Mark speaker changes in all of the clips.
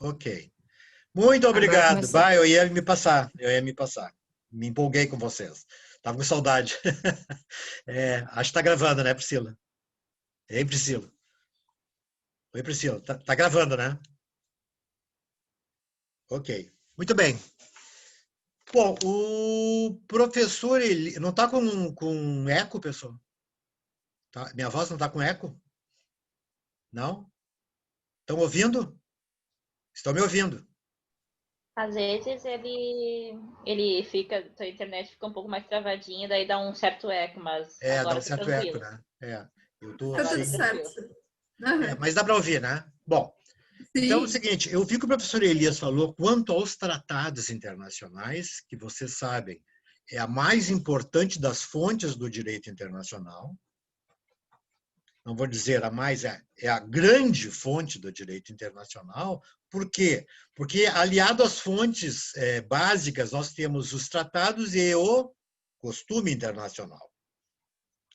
Speaker 1: Ok. Muito
Speaker 2: Agora
Speaker 1: obrigado.
Speaker 2: começou.
Speaker 1: Vai, eu ia me passar. Me empolguei com vocês. Estava com saudade. Acho que está gravando, né, Priscila? Ei, Priscila. Oi, Priscila. Tá gravando, né? Ok. Muito bem. Bom, o professor, ele não está com eco, pessoal? Tá? Minha voz não está com eco? Não? Estão ouvindo? Estão me ouvindo?
Speaker 3: Às vezes ele fica, a internet fica um pouco mais travadinha, daí dá um certo eco, mas
Speaker 1: Dá
Speaker 3: agora
Speaker 1: um
Speaker 3: tá
Speaker 1: certo eco,
Speaker 3: tranquilo.
Speaker 1: né? Eu tô
Speaker 2: Tá tudo
Speaker 1: assim.
Speaker 2: certo. Uhum.
Speaker 1: Mas dá para ouvir, né? Bom, então é o
Speaker 2: Sim.
Speaker 1: seguinte, eu vi que o professor Elias falou quanto aos tratados internacionais, que vocês sabem, é a mais importante das fontes do direito internacional. Não vou dizer a mais, é a grande fonte do direito internacional. Por quê? Porque, aliado às fontes básicas, nós temos os tratados e o costume internacional.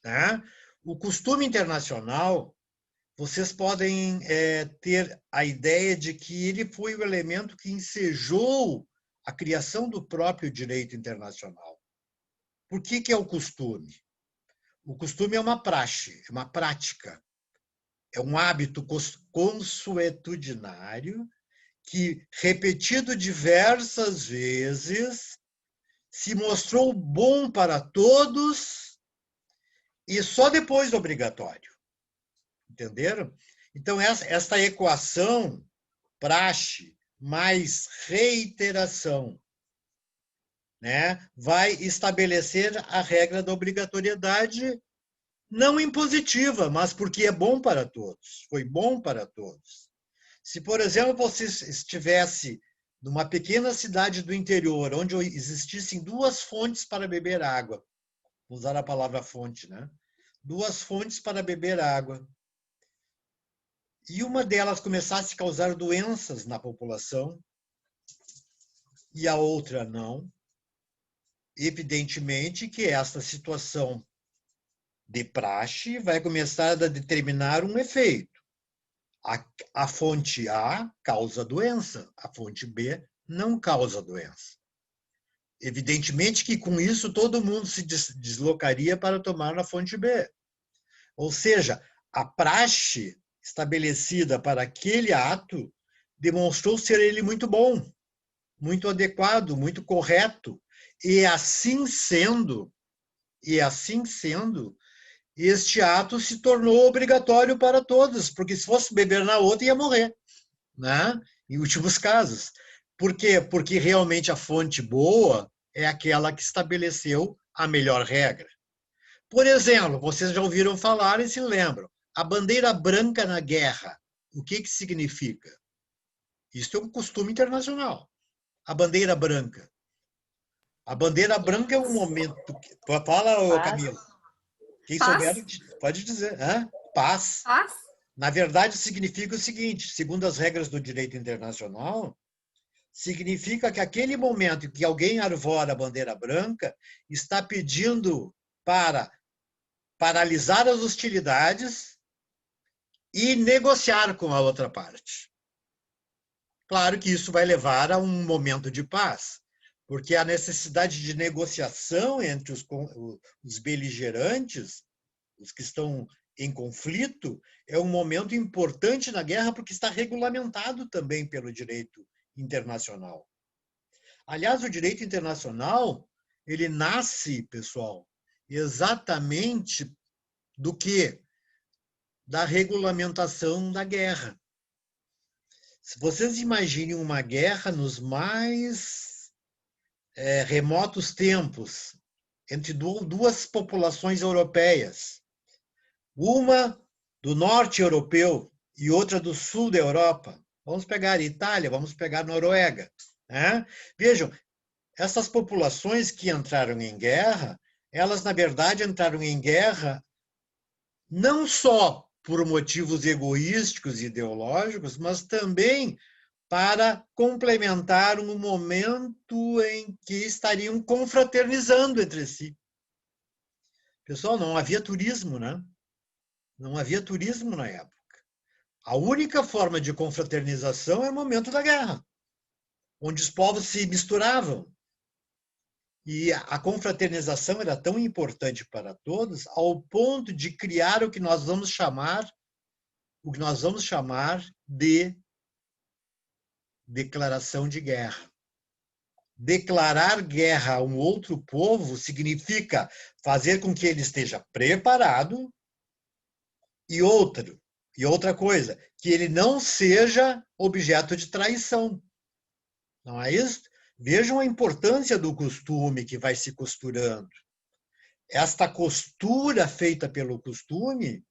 Speaker 1: Né? O costume internacional, vocês podem ter a ideia de que ele foi o elemento que ensejou a criação do próprio direito internacional. Por que é o costume? O costume é uma praxe, é uma prática, é um hábito consuetudinário que, repetido diversas vezes, se mostrou bom para todos e só depois obrigatório. Entenderam? Então, esta equação, praxe mais reiteração, né, vai estabelecer a regra da obrigatoriedade não impositiva, mas porque é bom para todos, foi bom para todos. Se, por exemplo, você estivesse numa pequena cidade do interior, onde existissem duas fontes para beber água, vou usar a palavra fonte, né? Duas fontes para beber água, e uma delas começasse a causar doenças na população, e a outra não, evidentemente que esta situação de praxe vai começar a determinar um efeito. A fonte A causa doença, a fonte B não causa doença. Evidentemente que com isso todo mundo se deslocaria para tomar na fonte B. Ou seja, a praxe estabelecida para aquele ato demonstrou ser ele muito bom, muito adequado, muito correto. E assim sendo, este ato se tornou obrigatório para todos, porque se fosse beber na outra ia morrer, né? Em últimos casos. Por quê? Porque realmente a fonte boa é aquela que estabeleceu a melhor regra. Por exemplo, vocês já ouviram falar e se lembram, a bandeira branca na guerra, o que significa? Isso é um costume internacional. A bandeira branca. A bandeira branca é um momento... Fala, Camila. Quem souber, pode dizer. Paz.
Speaker 2: Paz?
Speaker 1: Na verdade, significa o seguinte, segundo as regras do direito internacional, significa que aquele momento em que alguém arvora a bandeira branca está pedindo para paralisar as hostilidades e negociar com a outra parte. Claro que isso vai levar a um momento de paz, porque a necessidade de negociação entre os beligerantes, os que estão em conflito, é um momento importante na guerra porque está regulamentado também pelo direito internacional. Aliás, o direito internacional, ele nasce, pessoal, exatamente do quê? Da regulamentação da guerra. Se vocês imaginem uma guerra nos mais remotos tempos, entre duas populações europeias, uma do norte europeu e outra do sul da Europa, vamos pegar Itália, vamos pegar Noruega. Né? Vejam, essas populações que entraram em guerra, elas, na verdade, entraram em guerra não só por motivos egoísticos e ideológicos, mas também para complementar um momento em que estariam confraternizando entre si. Pessoal, não havia turismo, né? Não havia turismo na época. A única forma de confraternização é o momento da guerra, onde os povos se misturavam. E a confraternização era tão importante para todos, ao ponto de criar o que nós vamos chamar de declaração de guerra. Declarar guerra a um outro povo significa fazer com que ele esteja preparado e outra coisa, que ele não seja objeto de traição. Não é isso? Vejam a importância do costume que vai se costurando. Esta costura feita pelo costume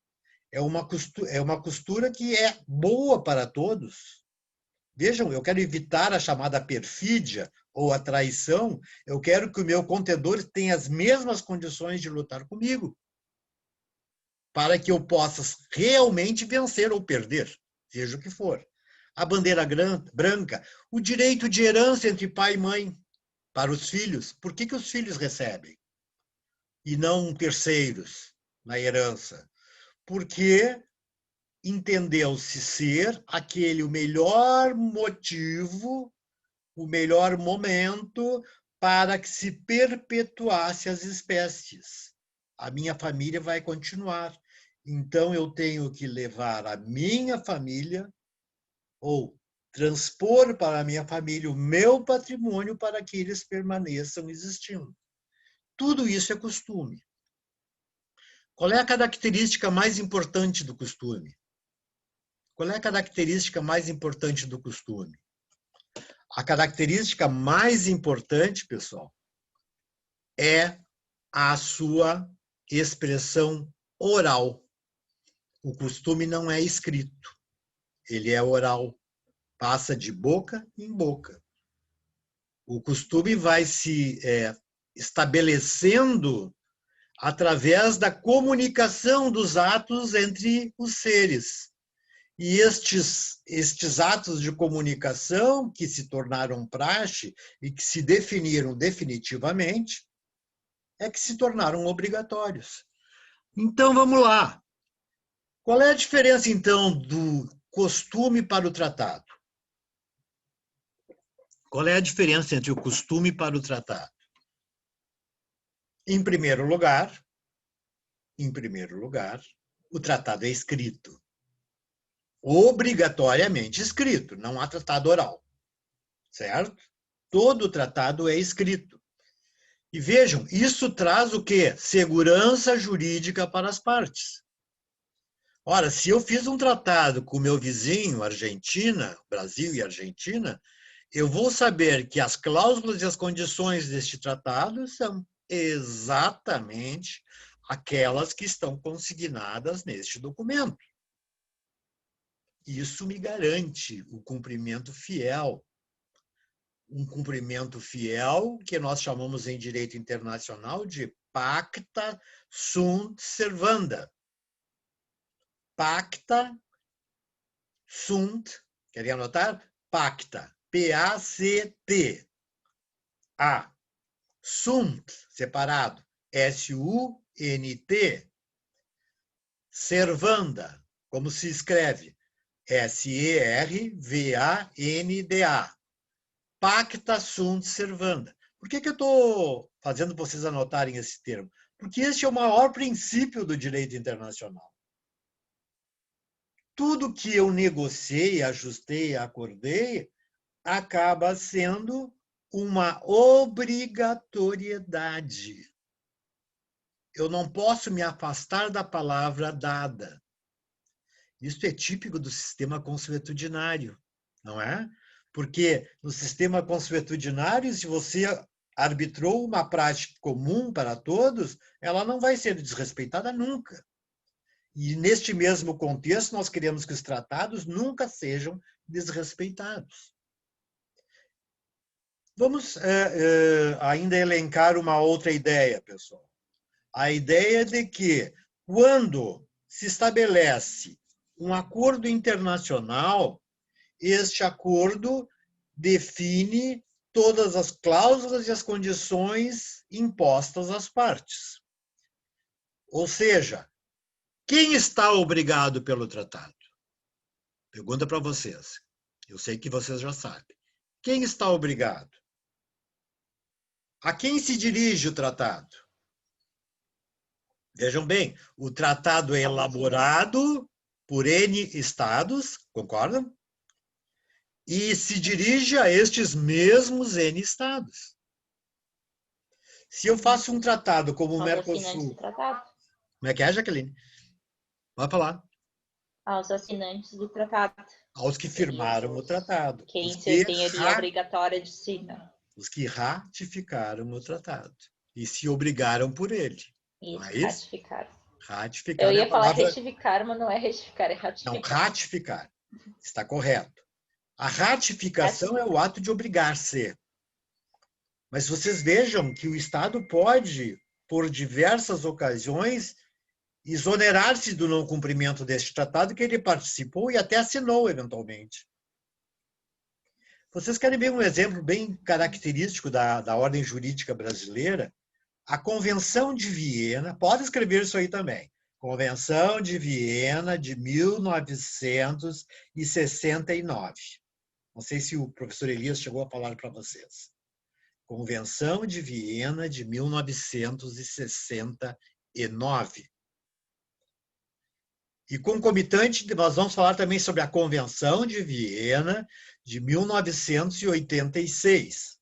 Speaker 1: é uma costura que é boa para todos. Vejam, eu quero evitar a chamada perfídia ou a traição, eu quero que o meu contendor tenha as mesmas condições de lutar comigo, para que eu possa realmente vencer ou perder, seja o que for. A bandeira branca, o direito de herança entre pai e mãe para os filhos. Por que os filhos recebem e não terceiros na herança? Porque entendeu-se ser aquele o melhor motivo, o melhor momento para que se perpetuasse as espécies. A minha família vai continuar. Então, eu tenho que levar a minha família ou transpor para a minha família o meu patrimônio para que eles permaneçam existindo. Tudo isso é costume. Qual é a característica mais importante do costume? Qual é a característica mais importante do costume? A característica mais importante, pessoal, é a sua expressão oral. O costume não é escrito, ele é oral, passa de boca em boca. O costume vai se estabelecendo através da comunicação dos atos entre os seres. E estes atos de comunicação que se tornaram praxe e que se definiram definitivamente, é que se tornaram obrigatórios. Então, vamos lá. Qual é a diferença, então, do costume para o tratado? Qual é a diferença entre o costume para o tratado? Em primeiro lugar, o tratado é escrito. Obrigatoriamente escrito, não há tratado oral. Certo? Todo tratado é escrito. E vejam, isso traz o quê? Segurança jurídica para as partes. Ora, se eu fiz um tratado com o meu vizinho, Argentina, Brasil e Argentina, eu vou saber que as cláusulas e as condições deste tratado são exatamente aquelas que estão consignadas neste documento. Isso me garante o cumprimento fiel. Um cumprimento fiel que nós chamamos em direito internacional de pacta sunt servanda. Pacta sunt, querem anotar? Pacta, P-A-C-T. A. Sunt, separado, S-U-N-T. Servanda, como se escreve? S-E-R-V-A-N-D-A. Pacta sunt servanda. Por que eu estou fazendo vocês anotarem esse termo? Porque este é o maior princípio do direito internacional. Tudo que eu negociei, ajustei, acordei, acaba sendo uma obrigatoriedade. Eu não posso me afastar da palavra dada. Isso é típico do sistema consuetudinário, não é? Porque no sistema consuetudinário, se você arbitrou uma prática comum para todos, ela não vai ser desrespeitada nunca. E neste mesmo contexto, nós queremos que os tratados nunca sejam desrespeitados. Vamos ainda elencar uma outra ideia, pessoal. A ideia de que, quando se estabelece um acordo internacional, este acordo define todas as cláusulas e as condições impostas às partes. Ou seja, quem está obrigado pelo tratado? Pergunta para vocês. Eu sei que vocês já sabem. Quem está obrigado? A quem se dirige o tratado? Vejam bem, o tratado é elaborado por N estados, concordam? E se dirige a estes mesmos N estados. Se eu faço um tratado como o Mercosul... Como é que é, Jaqueline? Vai falar.
Speaker 3: Aos assinantes do tratado.
Speaker 1: Aos que firmaram o tratado.
Speaker 3: Quem tem ali a obrigatória de signar.
Speaker 1: Os que ratificaram o tratado. E se obrigaram por ele.
Speaker 3: Isso,
Speaker 1: não é isso?
Speaker 3: Ratificaram.
Speaker 1: Ratificar.
Speaker 3: Eu ia falar retificar, mas não é retificar, é ratificar.
Speaker 1: Não, ratificar. Está correto. A ratificação é o ato de obrigar-se. Mas vocês vejam que o Estado pode, por diversas ocasiões, exonerar-se do não cumprimento deste tratado que ele participou e até assinou, eventualmente. Vocês querem ver um exemplo bem característico da ordem jurídica brasileira? A Convenção de Viena, pode escrever isso aí também, Convenção de Viena de 1969. Não sei se o professor Elias chegou a falar para vocês. Convenção de Viena de 1969. E concomitante, nós vamos falar também sobre a Convenção de Viena de 1986.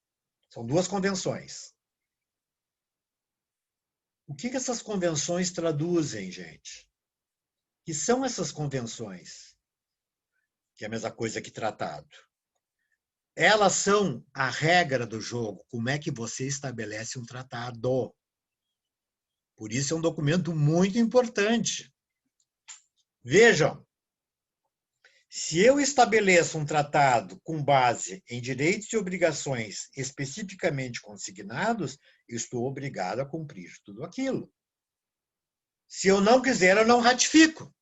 Speaker 1: São duas convenções. O que essas convenções traduzem, gente? O que são essas convenções? Que é a mesma coisa que tratado. Elas são a regra do jogo. Como é que você estabelece um tratado? Por isso é um documento muito importante. Vejam, se eu estabeleço um tratado com base em direitos e obrigações especificamente consignados, eu estou obrigado a cumprir tudo aquilo. Se eu não quiser, eu não ratifico.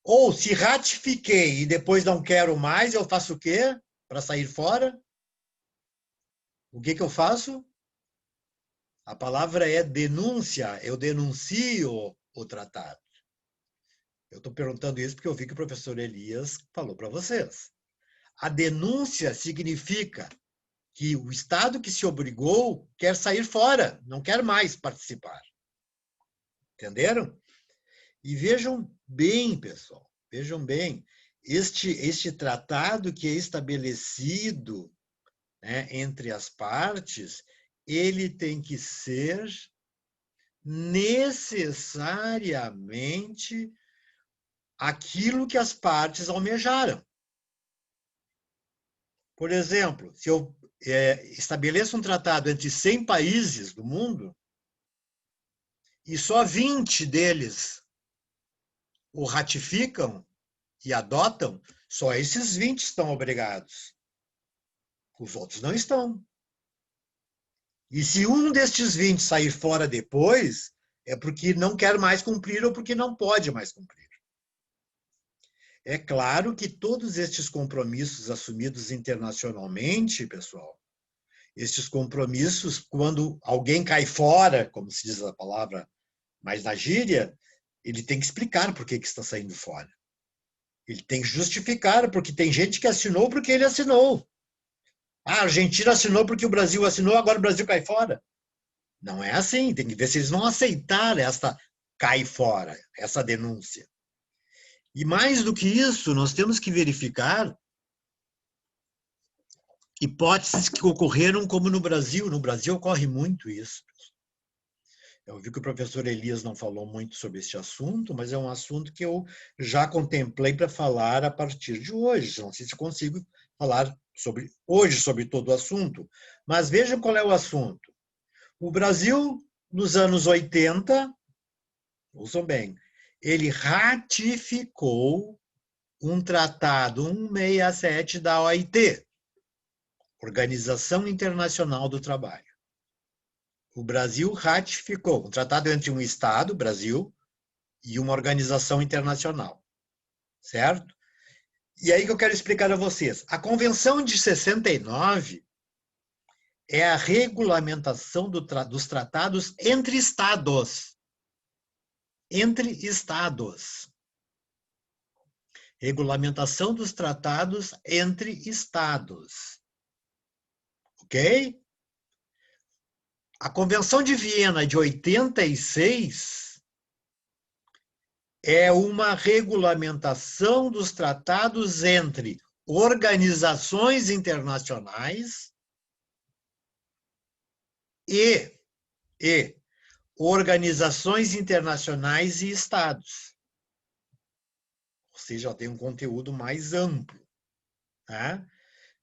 Speaker 1: Ou se ratifiquei e depois não quero mais, eu faço o quê? Para sair fora? O que eu faço? A palavra é denúncia. Eu denuncio o tratado. Eu estou perguntando isso porque eu vi que o professor Elias falou para vocês. A denúncia significa que o Estado que se obrigou quer sair fora, não quer mais participar. Entenderam? E vejam bem, pessoal, vejam bem, este tratado que é estabelecido, né, entre as partes, ele tem que ser necessariamente aquilo que as partes almejaram. Por exemplo, se eu estabeleço um tratado entre 100 países do mundo e só 20 deles o ratificam e adotam, só esses 20 estão obrigados. Os outros não estão. E se um destes 20 sair fora depois, é porque não quer mais cumprir ou porque não pode mais cumprir. É claro que todos estes compromissos assumidos internacionalmente, pessoal, estes compromissos, quando alguém cai fora, como se diz a palavra mais na gíria, ele tem que explicar por que está saindo fora. Ele tem que justificar, porque tem gente que assinou porque ele assinou. A Argentina assinou porque o Brasil assinou, agora o Brasil cai fora. Não é assim, tem que ver se eles vão aceitar esta cai fora, essa denúncia. E mais do que isso, nós temos que verificar hipóteses que ocorreram como no Brasil. No Brasil ocorre muito isso. Eu vi que o professor Elias não falou muito sobre esse assunto, mas é um assunto que eu já contemplei para falar a partir de hoje. Não sei se consigo falar hoje sobre todo o assunto, mas vejam qual é o assunto. O Brasil, nos anos 80, ouçam bem, ele ratificou um tratado 167 da OIT, Organização Internacional do Trabalho. O Brasil ratificou um tratado entre um Estado, Brasil, e uma organização internacional. Certo? E aí que eu quero explicar a vocês. A Convenção de 69 é a regulamentação dos tratados entre Estados. Entre Estados. Regulamentação dos tratados entre Estados. Ok? A Convenção de Viena de 86 é uma regulamentação dos tratados entre organizações internacionais e organizações internacionais e estados. Ou seja, tem um conteúdo mais amplo. Tá?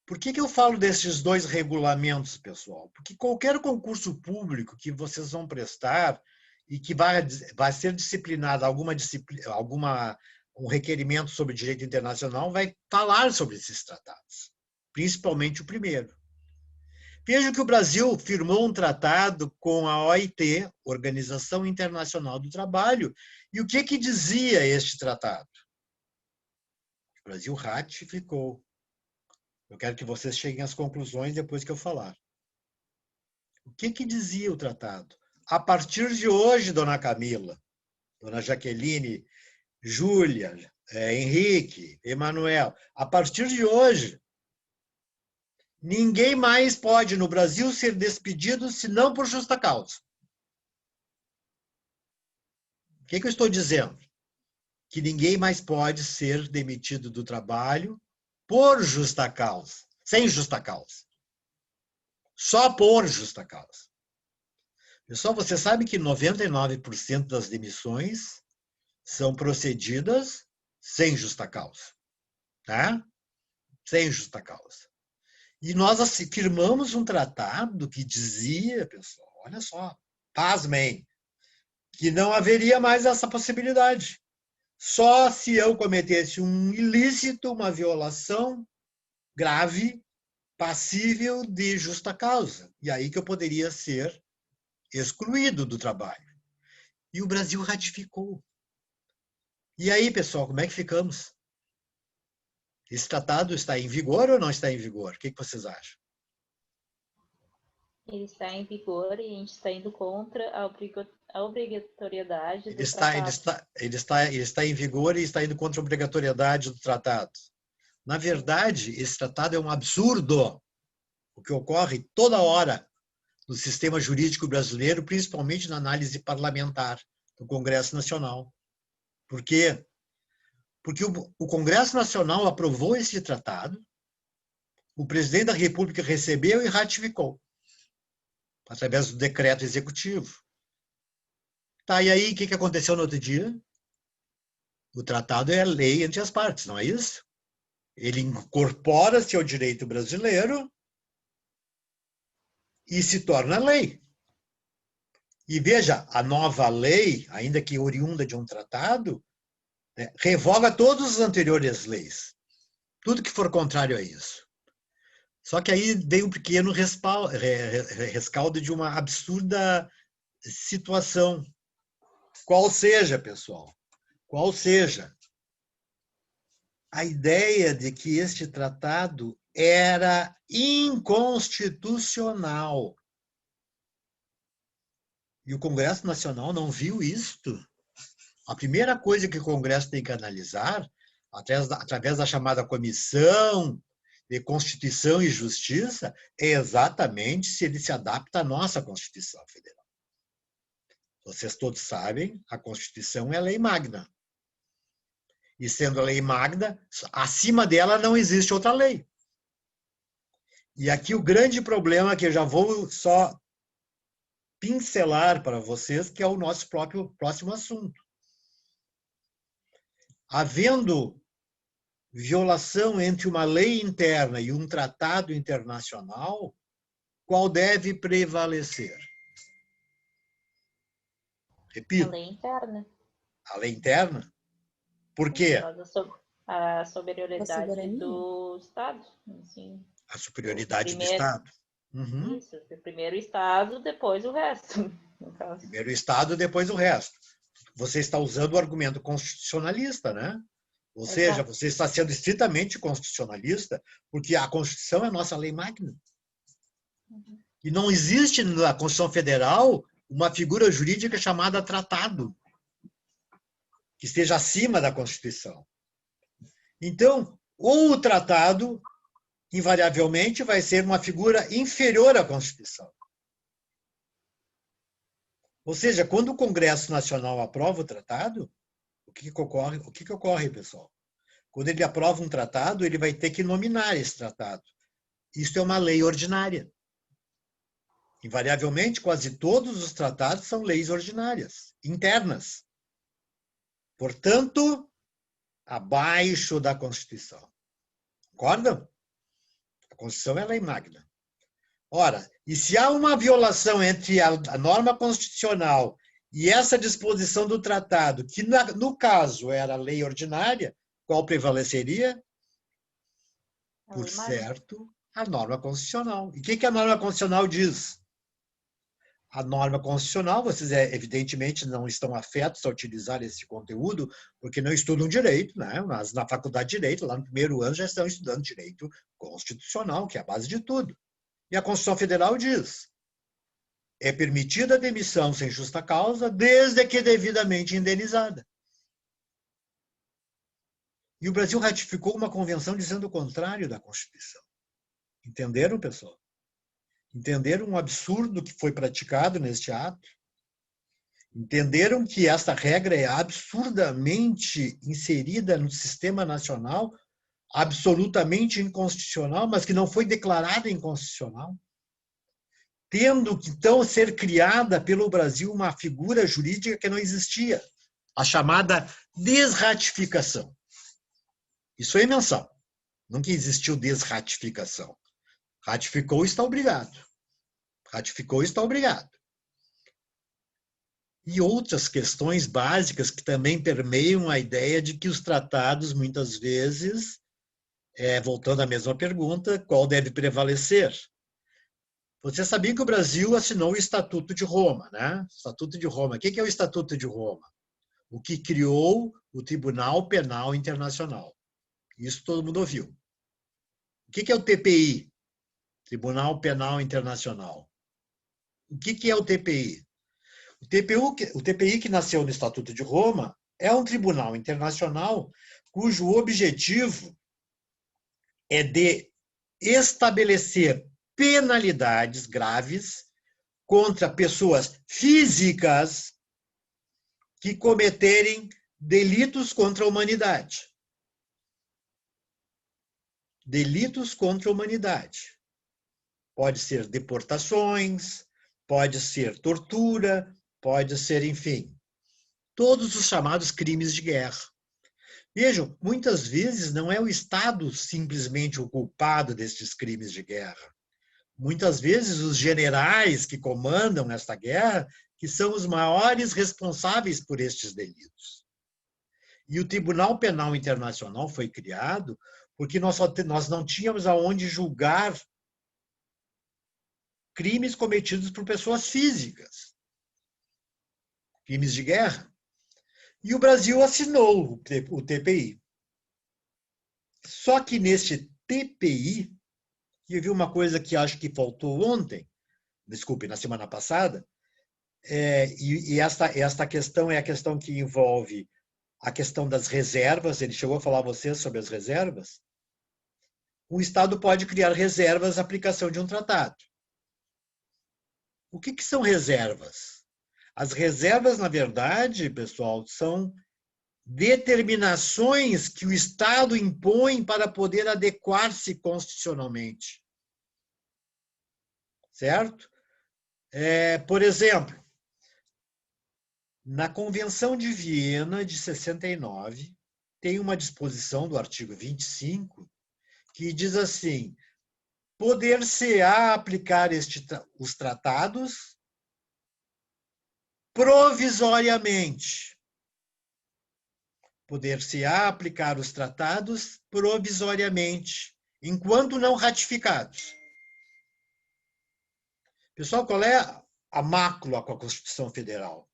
Speaker 1: Por que eu falo desses dois regulamentos, pessoal? Porque qualquer concurso público que vocês vão prestar e que vai ser disciplinado um requerimento sobre direito internacional vai falar sobre esses tratados, principalmente o primeiro. Veja que o Brasil firmou um tratado com a OIT, Organização Internacional do Trabalho, e o que dizia este tratado? O Brasil ratificou. Eu quero que vocês cheguem às conclusões depois que eu falar. O que dizia o tratado? A partir de hoje, dona Camila, dona Jaqueline, Júlia, Henrique, Emanuel, a partir de hoje, ninguém mais pode no Brasil ser despedido senão por justa causa. O que eu estou dizendo? Que ninguém mais pode ser demitido do trabalho por justa causa, sem justa causa. Só por justa causa. Pessoal, você sabe que 99% das demissões são procedidas sem justa causa. Tá? Sem justa causa. E nós firmamos um tratado que dizia, pessoal, olha só, pasmem, que não haveria mais essa possibilidade. Só se eu cometesse um ilícito, uma violação grave, passível de justa causa. E aí que eu poderia ser excluído do trabalho. E o Brasil ratificou. E aí, pessoal, como é que ficamos? Esse tratado está em vigor ou não está em vigor? O que vocês acham?
Speaker 3: Ele está em vigor e a gente está indo contra a obrigatoriedade do
Speaker 1: tratado. Ele está em vigor e está indo contra a obrigatoriedade do tratado. Na verdade, esse tratado é um absurdo, o que ocorre toda hora no sistema jurídico brasileiro, principalmente na análise parlamentar do Congresso Nacional. Por quê? Porque o Congresso Nacional aprovou esse tratado, o presidente da República recebeu e ratificou, através do decreto executivo. Tá, e aí, o que aconteceu no outro dia? O tratado é lei entre as partes, não é isso? Ele incorpora-se ao direito brasileiro e se torna lei. E veja, a nova lei, ainda que oriunda de um tratado, revoga todas as anteriores leis. Tudo que for contrário a isso. Só que aí vem um pequeno rescaldo de uma absurda situação. Qual seja, pessoal? Qual seja a ideia de que este tratado era inconstitucional. E o Congresso Nacional não viu isto. A primeira coisa que o Congresso tem que analisar, através da chamada Comissão de Constituição e Justiça, é exatamente se ele se adapta à nossa Constituição Federal. Vocês todos sabem, a Constituição é a lei magna. E sendo a lei magna, acima dela não existe outra lei. E aqui o grande problema que eu já vou só pincelar para vocês, que é o nosso próximo assunto. Havendo violação entre uma lei interna e um tratado internacional, qual deve prevalecer? Repito.
Speaker 3: A lei interna.
Speaker 1: A lei interna? Por quê?
Speaker 3: A superioridade do Estado. Assim,
Speaker 1: a superioridade do Estado.
Speaker 3: Uhum. Isso, primeiro o Estado, depois o resto.
Speaker 1: Primeiro o Estado, depois o resto. Você está usando o argumento constitucionalista, né? Ou seja, você está sendo estritamente constitucionalista, porque a Constituição é a nossa lei magna.
Speaker 3: Uhum.
Speaker 1: E não existe na Constituição Federal uma figura jurídica chamada tratado, que esteja acima da Constituição. Então, ou o tratado, invariavelmente, vai ser uma figura inferior à Constituição. Ou seja, quando o Congresso Nacional aprova o tratado, o que ocorre? O que ocorre, pessoal? Quando ele aprova um tratado, ele vai ter que nominar esse tratado. Isso é uma lei ordinária. Invariavelmente, quase todos os tratados são leis ordinárias, internas. Portanto, abaixo da Constituição. Concordam? A Constituição é lei magna. Ora, e se há uma violação entre a norma constitucional e essa disposição do tratado, que no caso era a lei ordinária, qual prevaleceria? Por certo, a norma constitucional. E o que a norma constitucional diz? A norma constitucional, vocês evidentemente não estão afetos a utilizar esse conteúdo, porque não estudam direito, né? Mas na faculdade de direito, lá no primeiro ano, já estão estudando direito constitucional, que é a base de tudo. E a Constituição Federal diz: é permitida a demissão sem justa causa, desde que devidamente indenizada. E o Brasil ratificou uma convenção dizendo o contrário da Constituição. Entenderam, pessoal? Entenderam o absurdo que foi praticado neste ato? Entenderam que essa regra é absurdamente inserida no sistema nacional, absolutamente inconstitucional, mas que não foi declarada inconstitucional? Tendo que, então, ser criada pelo Brasil uma figura jurídica que não existia, a chamada desratificação. Isso é invenção. Nunca existiu desratificação. Ratificou, está obrigado. Ratificou, está obrigado. E outras questões básicas que também permeiam a ideia de que os tratados, muitas vezes, voltando à mesma pergunta, qual deve prevalecer? Você sabia que o Brasil assinou o Estatuto de Roma, né? Estatuto de Roma. O que é o Estatuto de Roma? O que criou o Tribunal Penal Internacional. Isso todo mundo ouviu. O que é o TPI? Tribunal Penal Internacional. O que é o TPI? O TPI, que nasceu no Estatuto de Roma, é um tribunal internacional cujo objetivo é de estabelecer penalidades graves contra pessoas físicas que cometerem delitos contra a humanidade. Delitos contra a humanidade. Pode ser deportações, pode ser tortura, pode ser, enfim, todos os chamados crimes de guerra. Vejam, muitas vezes não é o Estado simplesmente o culpado destes crimes de guerra. Muitas vezes os generais que comandam esta guerra que são os maiores responsáveis por estes delitos. E o Tribunal Penal Internacional foi criado porque nós não tínhamos aonde julgar crimes cometidos por pessoas físicas, crimes de guerra. E o Brasil assinou o TPI. Só que neste TPI, eu vi uma coisa que acho que faltou ontem, desculpe, na semana passada, e esta questão é a questão que envolve a questão das reservas. Ele chegou a falar a vocês sobre as reservas. O Estado pode criar reservas à aplicação de um tratado. O que são reservas? As reservas, na verdade, pessoal, são determinações que o Estado impõe para poder adequar-se constitucionalmente. Certo? Por exemplo, na Convenção de Viena de 69, tem uma disposição do artigo 25 que diz assim: poder-se-á aplicar os tratados provisoriamente. Poder-se-á aplicar os tratados provisoriamente, enquanto não ratificados. Pessoal, qual é a mácula com a Constituição Federal?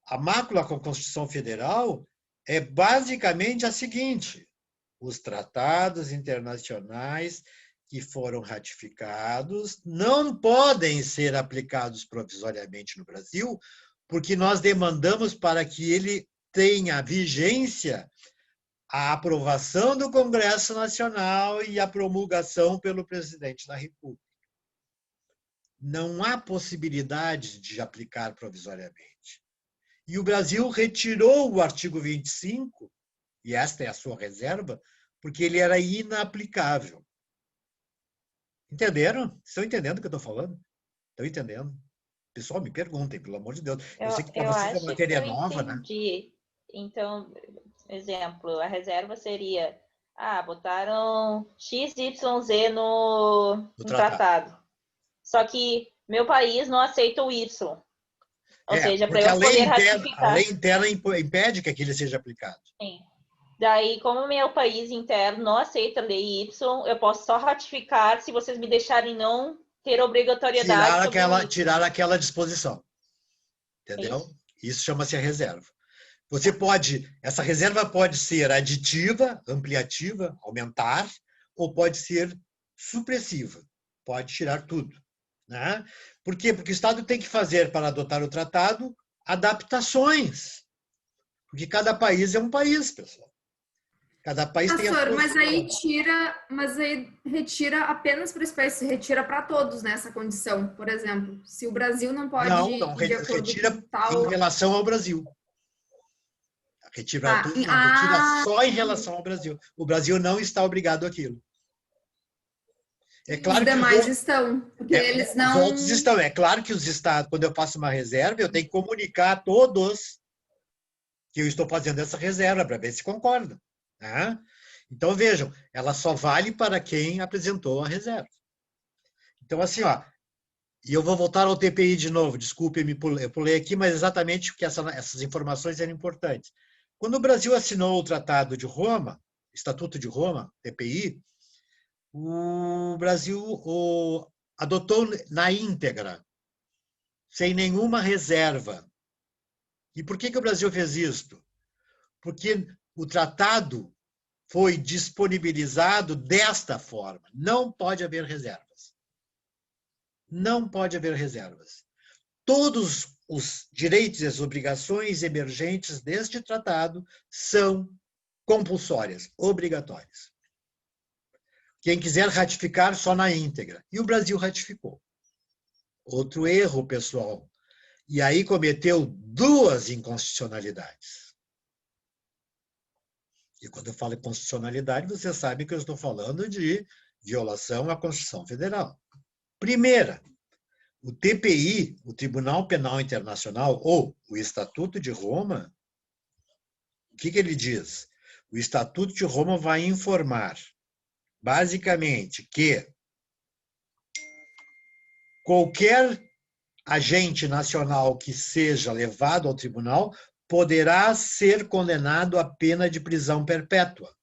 Speaker 1: A mácula com a Constituição Federal é basicamente a seguinte: os tratados internacionais que foram ratificados não podem ser aplicados provisoriamente no Brasil, porque nós demandamos para que ele tenha vigência a aprovação do Congresso Nacional e a promulgação pelo presidente da República. Não há possibilidade de aplicar provisoriamente. E o Brasil retirou o artigo 25, e esta é a sua reserva, porque ele era inaplicável. Entenderam? Estão entendendo o que eu estou falando? Estão entendendo? Pessoal, me perguntem, pelo amor de Deus. Eu sei que para vocês é matéria nova, né?
Speaker 3: Entendi. Então, exemplo, a reserva seria, botaram XYZ no tratado. Só que meu país não aceita o Y. Ou seja, para eu poder ratificar.
Speaker 1: A lei interna impede que aquele seja aplicado.
Speaker 3: Sim. Daí, como meu país interno não aceita a lei Y, eu posso só ratificar se vocês me deixarem não ter obrigatoriedade.
Speaker 1: Tirar aquela disposição. Entendeu? Isso chama-se a reserva. Você pode, essa reserva pode ser aditiva, ampliativa, aumentar, ou pode ser supressiva. Pode tirar tudo. Né? Por quê? Porque o Estado tem que fazer, para adotar o tratado, adaptações. Porque cada país é um país, pessoal. Cada país tem a sua...
Speaker 2: Mas aí retira apenas para espécie, retira para todos nessa condição, por exemplo. Se o Brasil não pode...
Speaker 1: Não, retira em relação ao Brasil. Retira só em relação ao Brasil. O Brasil não está obrigado àquilo. É claro
Speaker 2: os demais estão, porque eles não...
Speaker 1: Os outros estão. É claro que os estados, quando eu faço uma reserva, eu tenho que comunicar a todos que eu estou fazendo essa reserva, para ver se concordam. Né? Então, vejam, ela só vale para quem apresentou a reserva. Então, assim, e eu vou voltar ao TPI de novo, desculpe, eu pulei aqui, mas exatamente porque essas informações eram importantes. Quando o Brasil assinou o Tratado de Roma, Estatuto de Roma, TPI, o Brasil adotou na íntegra, sem nenhuma reserva. E por que o Brasil fez isto? Porque o tratado foi disponibilizado desta forma. Não pode haver reservas. Não pode haver reservas. Todos os direitos e as obrigações emergentes deste tratado são compulsórias, obrigatórias. Quem quiser ratificar só na íntegra. E o Brasil ratificou. Outro erro, pessoal. E aí cometeu 2 inconstitucionalidades. E quando eu falo em constitucionalidade, você sabe que eu estou falando de violação à Constituição Federal. Primeira, o TPI, o Tribunal Penal Internacional, ou o Estatuto de Roma, o que ele diz? O Estatuto de Roma vai informar, basicamente, que qualquer agente nacional que seja levado ao tribunal poderá ser condenado à pena de prisão perpétua.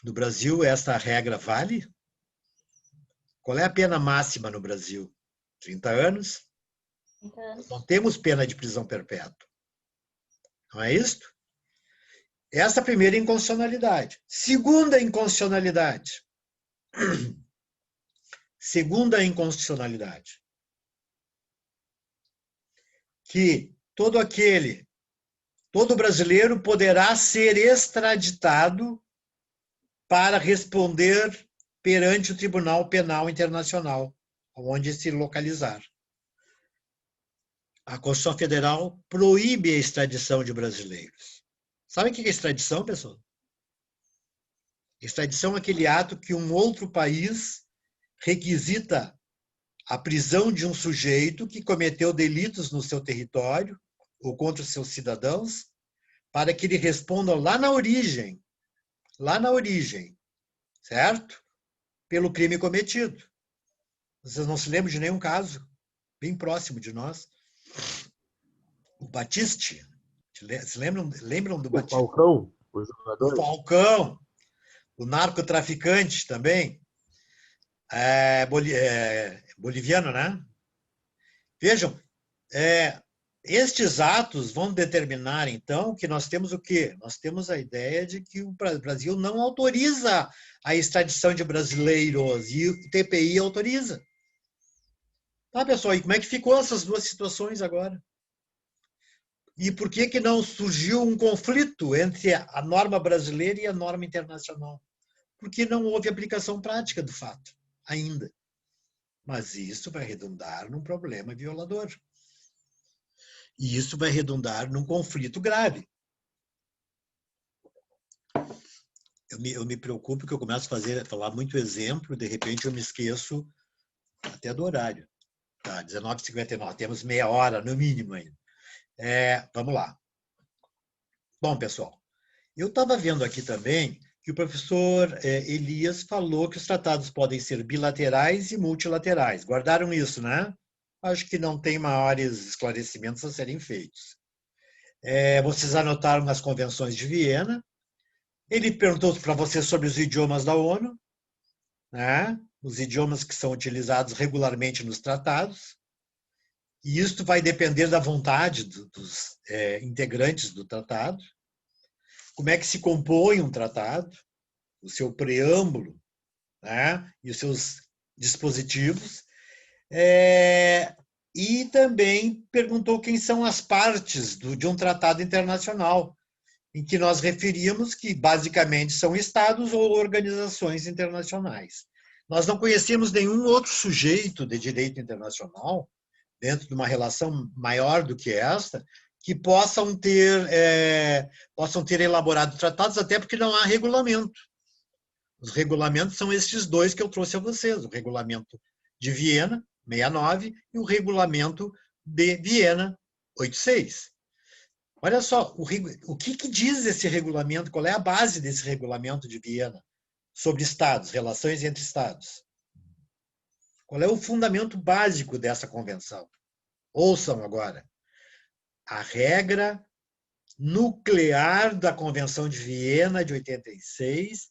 Speaker 1: No Brasil, esta regra vale? Qual é a pena máxima no Brasil? 30 anos?
Speaker 3: 30 anos.
Speaker 1: Nós não temos pena de prisão perpétua. Não é isto? Essa é a primeira inconstitucionalidade. Segunda inconstitucionalidade. Segunda inconstitucionalidade. Que todo brasileiro poderá ser extraditado para responder perante o Tribunal Penal Internacional, onde se localizar. A Constituição Federal proíbe a extradição de brasileiros. Sabe o que é extradição, pessoal? Extradição é aquele ato que um outro país requisita a prisão de um sujeito que cometeu delitos no seu território ou contra os seus cidadãos, para que ele responda lá na origem, certo? Pelo crime cometido. Vocês não se lembram de nenhum caso bem próximo de nós? O Batiste, se lembram do Batiste?
Speaker 4: O Falcão, o jogador.
Speaker 1: O Falcão, o narcotraficante também, boliviano, né? Vejam, estes atos vão determinar, então, que nós temos o quê? Nós temos a ideia de que o Brasil não autoriza a extradição de brasileiros e o TPI autoriza. Tá, pessoal? E como é que ficou essas 2 situações agora? E por que que não surgiu um conflito entre a norma brasileira e a norma internacional? Porque não houve aplicação prática do fato, ainda. Mas isso vai redundar num problema violador. E isso vai redundar num conflito grave. Eu me preocupo porque eu começo a falar muito exemplo, de repente eu me esqueço até do horário. Tá, 19h59, temos meia hora no mínimo ainda. Vamos lá. Bom, pessoal, eu estava vendo aqui também que o professor Elias falou que os tratados podem ser bilaterais e multilaterais. Guardaram isso, né? Acho que não tem maiores esclarecimentos a serem feitos. Vocês anotaram as convenções de Viena. Ele perguntou para vocês sobre os idiomas da ONU, né? Os idiomas que são utilizados regularmente nos tratados. E isso vai depender da vontade dos integrantes do tratado. Como é que se compõe um tratado, o seu preâmbulo, né? E os seus dispositivos. E também perguntou quem são as partes de um tratado internacional, em que nós referimos que basicamente são estados ou organizações internacionais. Nós não conhecemos nenhum outro sujeito de direito internacional, dentro de uma relação maior do que esta, que possam ter elaborado tratados, até porque não há regulamento. Os regulamentos são estes dois que eu trouxe a vocês, o regulamento de Viena, 69, e o regulamento de Viena, 86. Olha só, o que diz esse regulamento, qual é a base desse regulamento de Viena sobre estados, relações entre estados? Qual é o fundamento básico dessa convenção? Ouçam agora. A regra nuclear da Convenção de Viena de 86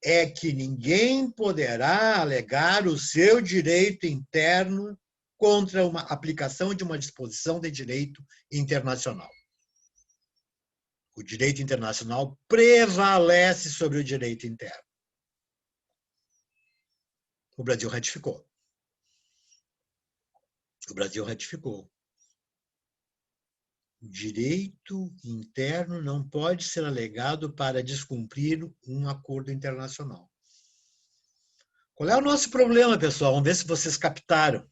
Speaker 1: é que ninguém poderá alegar o seu direito interno contra uma aplicação de uma disposição de direito internacional. O direito internacional prevalece sobre o direito interno. O Brasil ratificou. O Brasil ratificou. O direito interno não pode ser alegado para descumprir um acordo internacional. Qual é o nosso problema, pessoal? Vamos ver se vocês captaram.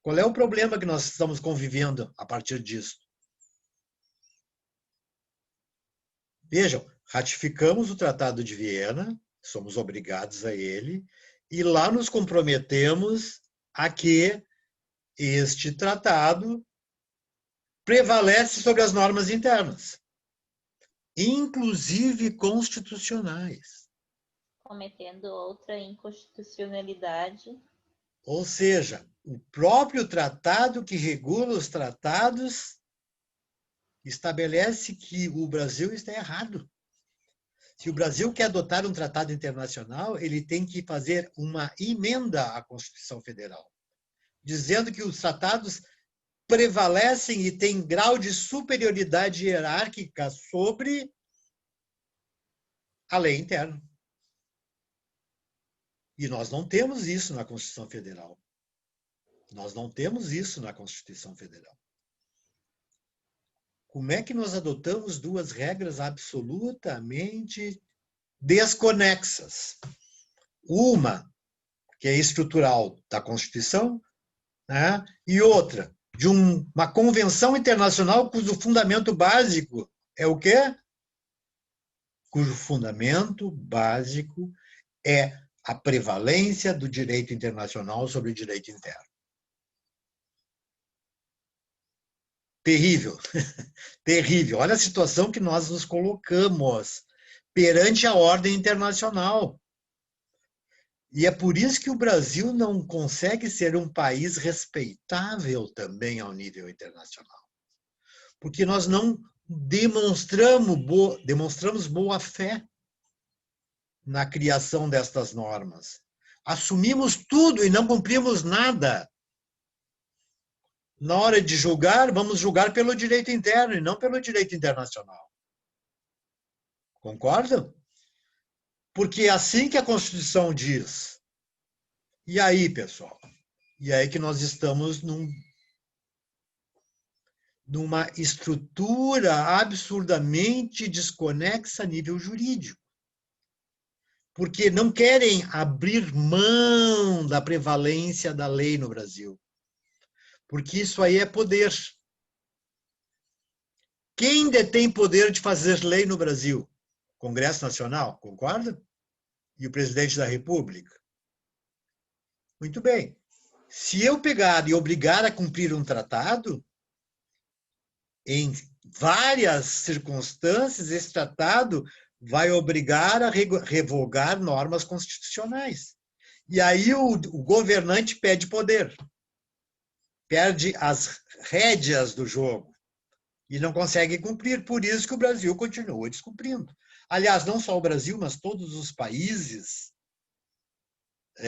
Speaker 1: Qual é o problema que nós estamos convivendo a partir disso? Vejam, ratificamos o Tratado de Viena, somos obrigados a ele, e lá nos comprometemos a que este tratado prevalece sobre as normas internas, inclusive constitucionais.
Speaker 3: Cometendo outra inconstitucionalidade.
Speaker 1: Ou seja, o próprio tratado que regula os tratados estabelece que o Brasil está errado. Se o Brasil quer adotar um tratado internacional, ele tem que fazer uma emenda à Constituição Federal, dizendo que os tratados prevalecem e têm grau de superioridade hierárquica sobre a lei interna. E nós não temos isso na Constituição Federal. Nós não temos isso na Constituição Federal. Como é que nós adotamos duas regras absolutamente desconexas? Uma, que é estrutural da Constituição, né? E outra, de uma convenção internacional cujo fundamento básico é o quê? Cujo fundamento básico é a prevalência do direito internacional sobre o direito interno. Terrível, terrível. Olha a situação que nós nos colocamos perante a ordem internacional. E é por isso que o Brasil não consegue ser um país respeitável também ao nível internacional. Porque nós não demonstramos boa fé na criação destas normas. Assumimos tudo e não cumprimos nada. Na hora de julgar, vamos julgar pelo direito interno e não pelo direito internacional. Concordam? Porque é assim que a Constituição diz. E aí, pessoal? E aí que nós estamos numa estrutura absurdamente desconexa a nível jurídico. Porque não querem abrir mão da prevalência da lei no Brasil. Porque isso aí é poder. Quem detém poder de fazer lei no Brasil? Congresso Nacional, concorda? E o presidente da República? Muito bem. Se eu pegar e obrigar a cumprir um tratado, em várias circunstâncias, esse tratado vai obrigar a revogar normas constitucionais. E aí o governante perde poder, perde as rédeas do jogo e não consegue cumprir. Por isso que o Brasil continua descumprindo. Aliás, não só o Brasil, mas todos os países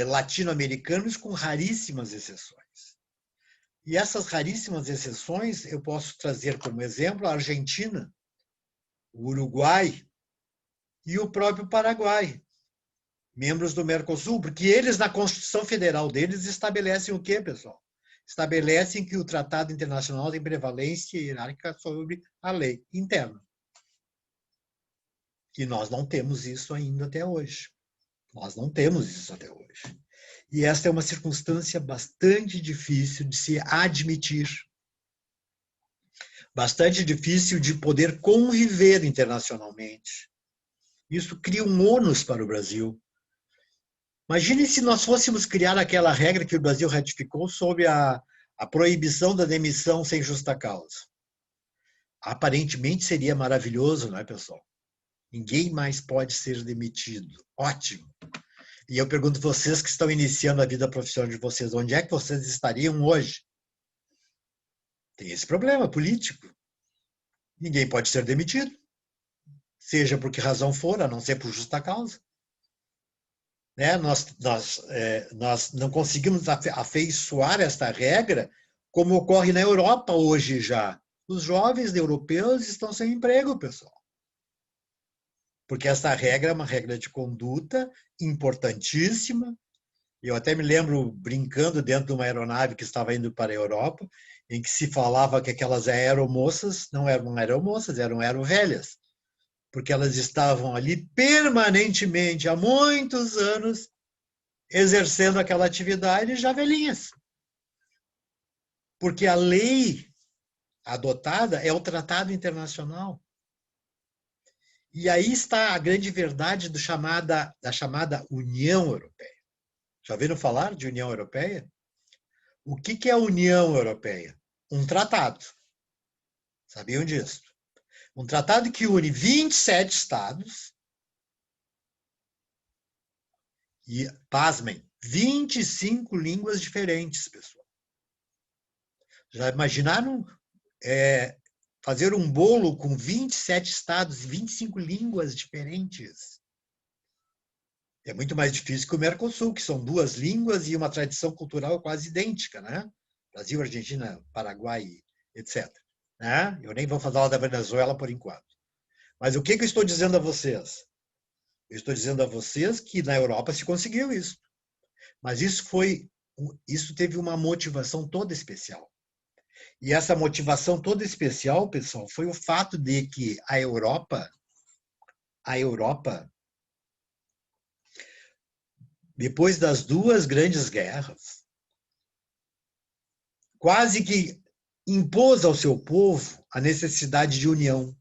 Speaker 1: latino-americanos, com raríssimas exceções. E essas raríssimas exceções eu posso trazer como exemplo a Argentina, o Uruguai e o próprio Paraguai, membros do Mercosul, porque eles, na Constituição Federal deles, estabelecem o quê, pessoal? Estabelecem que o Tratado Internacional tem prevalência hierárquica sobre a lei interna. E nós não temos isso ainda até hoje. Nós não temos isso até hoje. E esta é uma circunstância bastante difícil de se admitir. Bastante difícil de poder conviver internacionalmente. Isso cria um ônus para o Brasil. Imagine se nós fôssemos criar aquela regra que o Brasil ratificou sobre a proibição da demissão sem justa causa. Aparentemente seria maravilhoso, não é, pessoal? Ninguém mais pode ser demitido. Ótimo. E eu pergunto a vocês que estão iniciando a vida profissional de vocês, onde é que vocês estariam hoje? Tem esse problema político. Ninguém pode ser demitido, seja por que razão for, a não ser por justa causa. Né? Nós não conseguimos afeiçoar esta regra como ocorre na Europa hoje já. Os jovens europeus estão sem emprego, pessoal. Porque essa regra é uma regra de conduta importantíssima. Eu até me lembro brincando dentro de uma aeronave que estava indo para a Europa, em que se falava que aquelas aeromoças não eram aeromoças, eram aerovelhas, porque elas estavam ali permanentemente, há muitos anos, exercendo aquela atividade já velhinhas. Porque a lei adotada é o Tratado Internacional. E aí está a grande verdade da chamada União Europeia. Já ouviram falar de União Europeia? O que é a União Europeia? Um tratado. Sabiam disso? Um tratado que une 27 estados e, pasmem, 25 línguas diferentes, pessoal. Já imaginaram fazer um bolo com 27 estados e 25 línguas diferentes? É muito mais difícil que o Mercosul, que são 2 línguas e uma tradição cultural quase idêntica, né? Brasil, Argentina, Paraguai, etc. Né? Eu nem vou falar da Venezuela por enquanto. Mas o que eu estou dizendo a vocês? Eu estou dizendo a vocês que na Europa se conseguiu isso. Mas isso teve uma motivação toda especial. E essa motivação toda especial, pessoal, foi o fato de que a Europa, depois das 2 grandes guerras, quase que impôs ao seu povo a necessidade de união.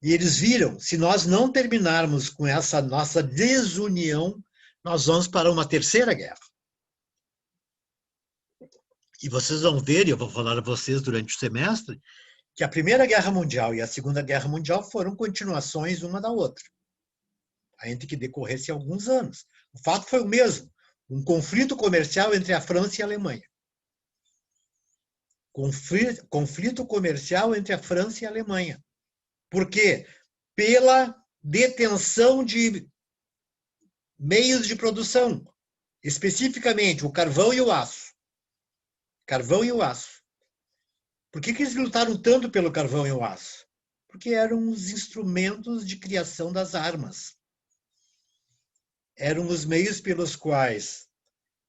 Speaker 1: E eles viram, se nós não terminarmos com essa nossa desunião, nós vamos para uma 3ª guerra. E vocês vão ver, e eu vou falar a vocês durante o semestre, que a Primeira Guerra Mundial e a Segunda Guerra Mundial foram continuações uma da outra, ainda que decorresse alguns anos. O fato foi o mesmo, um conflito comercial entre a França e a Alemanha. Conflito comercial entre a França e a Alemanha. Por quê? Pela detenção de meios de produção, especificamente o carvão e o aço. Carvão e o aço. Por que eles lutaram tanto pelo carvão e o aço? Porque eram os instrumentos de criação das armas. Eram os meios pelos quais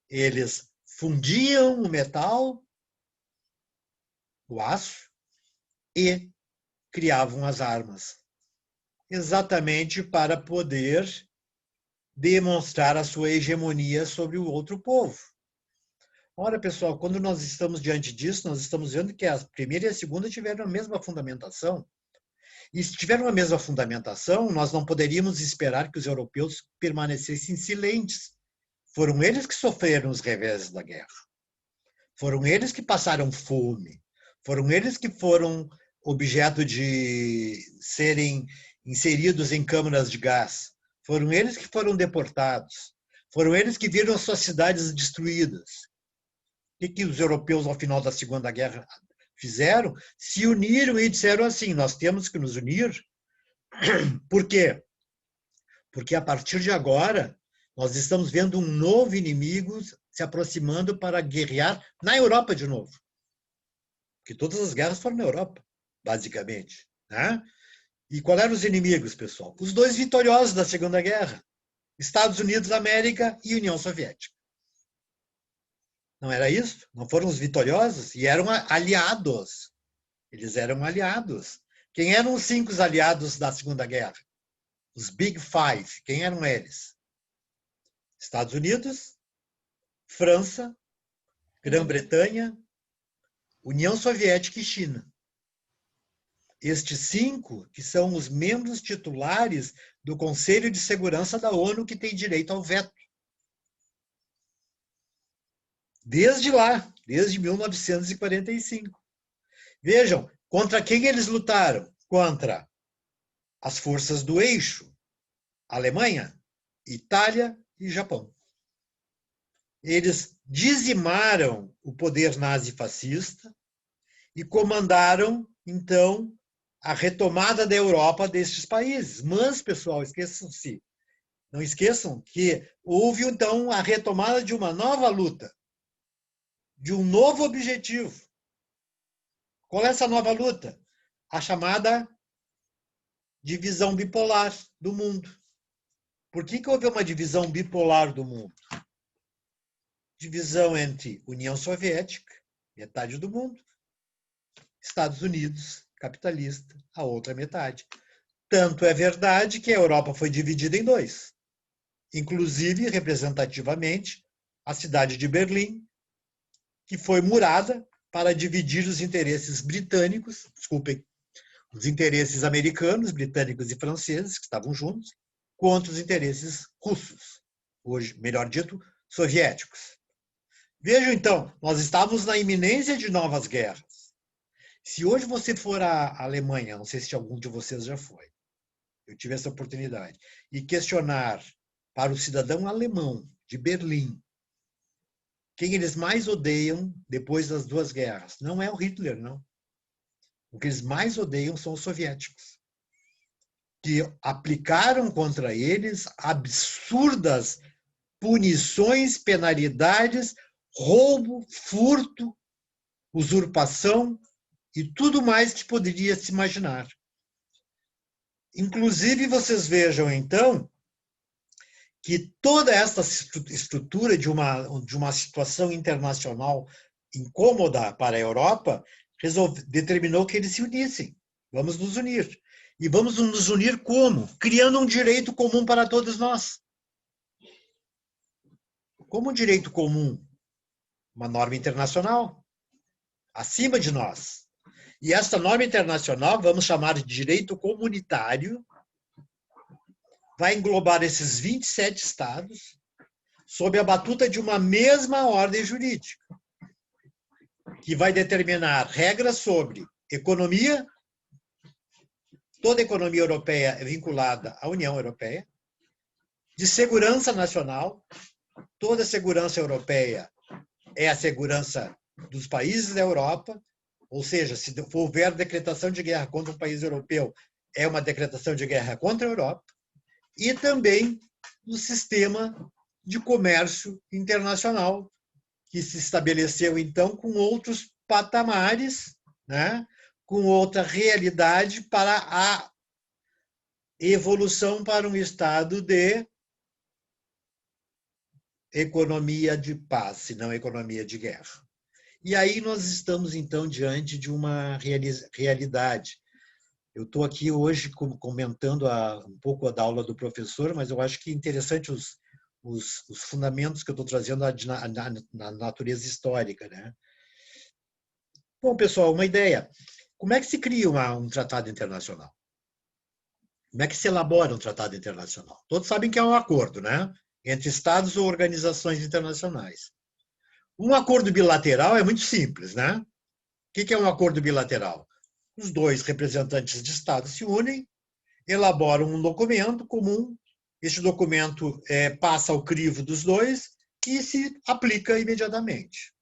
Speaker 1: eles fundiam o metal, o aço e criavam as armas, exatamente para poder demonstrar a sua hegemonia sobre o outro povo. Ora, pessoal, quando nós estamos diante disso, nós estamos vendo que a primeira e a segunda tiveram a mesma fundamentação. E se tiveram a mesma fundamentação, nós não poderíamos esperar que os europeus permanecessem silentes. Foram eles que sofreram os reveses da guerra. Foram eles que passaram fome. Foram eles que foram objeto de serem inseridos em câmaras de gás. Foram eles que foram deportados. Foram eles que viram as suas cidades destruídas. O que os europeus, ao final da Segunda Guerra, fizeram? Se uniram e disseram assim, nós temos que nos unir. Por quê? Porque a partir de agora, nós estamos vendo um novo inimigo se aproximando para guerrear na Europa de novo. Porque todas as guerras foram na Europa, basicamente. Né? E qual eram os inimigos, pessoal? Os dois vitoriosos da Segunda Guerra. Estados Unidos da América e União Soviética. Não era isso? Não foram os vitoriosos? E eram aliados. Eles eram aliados. Quem eram os 5 aliados da Segunda Guerra? Os Big Five. Quem eram eles? Estados Unidos, França, Grã-Bretanha, União Soviética e China. Estes 5 que são os membros titulares do Conselho de Segurança da ONU que tem direito ao veto. Desde lá, desde 1945. Vejam, contra quem eles lutaram? Contra as forças do eixo, Alemanha, Itália e Japão. Eles dizimaram o poder nazi-fascista e comandaram, então, a retomada da Europa destes países. Mas, pessoal, esqueçam-se, não esqueçam que houve, então, a retomada de uma nova luta, de um novo objetivo. Qual é essa nova luta? A chamada divisão bipolar do mundo. Por que houve uma divisão bipolar do mundo? Divisão entre União Soviética, metade do mundo, Estados Unidos, capitalista, a outra metade. Tanto é verdade que a Europa foi dividida em 2. Inclusive, representativamente, a cidade de Berlim, que foi murada para dividir os interesses britânicos, desculpem, os interesses americanos, britânicos e franceses, que estavam juntos, contra os interesses russos, hoje, melhor dito, soviéticos. Vejam, então, nós estávamos na iminência de novas guerras. Se hoje você for à Alemanha, não sei se algum de vocês já foi, eu tive essa oportunidade, e questionar para o cidadão alemão de Berlim quem eles mais odeiam depois das 2 guerras. Não é o Hitler, não. O que eles mais odeiam são os soviéticos, que aplicaram contra eles absurdas punições, penalidades, roubo, furto, usurpação e tudo mais que poderia se imaginar. Inclusive, vocês vejam, então, que toda essa estrutura de uma situação internacional incômoda para a Europa determinou que eles se unissem. Vamos nos unir. E vamos nos unir como? Criando um direito comum para todos nós. Como um direito comum? Uma norma internacional acima de nós. E essa norma internacional, vamos chamar de direito comunitário, vai englobar esses 27 estados sob a batuta de uma mesma ordem jurídica, que vai determinar regras sobre economia, toda a economia europeia é vinculada à União Europeia, de segurança nacional, toda a segurança europeia é a segurança dos países da Europa, ou seja, se houver decretação de guerra contra um país europeu, é uma decretação de guerra contra a Europa, e também no sistema de comércio internacional, que se estabeleceu, então, com outros patamares, né? Com outra realidade para a evolução para um estado de economia de paz, e não economia de guerra. E aí nós estamos, então, diante de uma realidade. Eu estou aqui hoje comentando um pouco da aula do professor, mas eu acho que é interessante os fundamentos que eu estou trazendo na natureza histórica, né? Bom, pessoal, uma ideia. Como é que se cria um tratado internacional? Como é que se elabora um tratado internacional? Todos sabem que é um acordo, né? Entre estados ou organizações internacionais. Um acordo bilateral é muito simples, né? O que é um acordo bilateral? Os dois representantes de estados se unem, elaboram um documento comum, este documento passa ao crivo dos dois e se aplica imediatamente.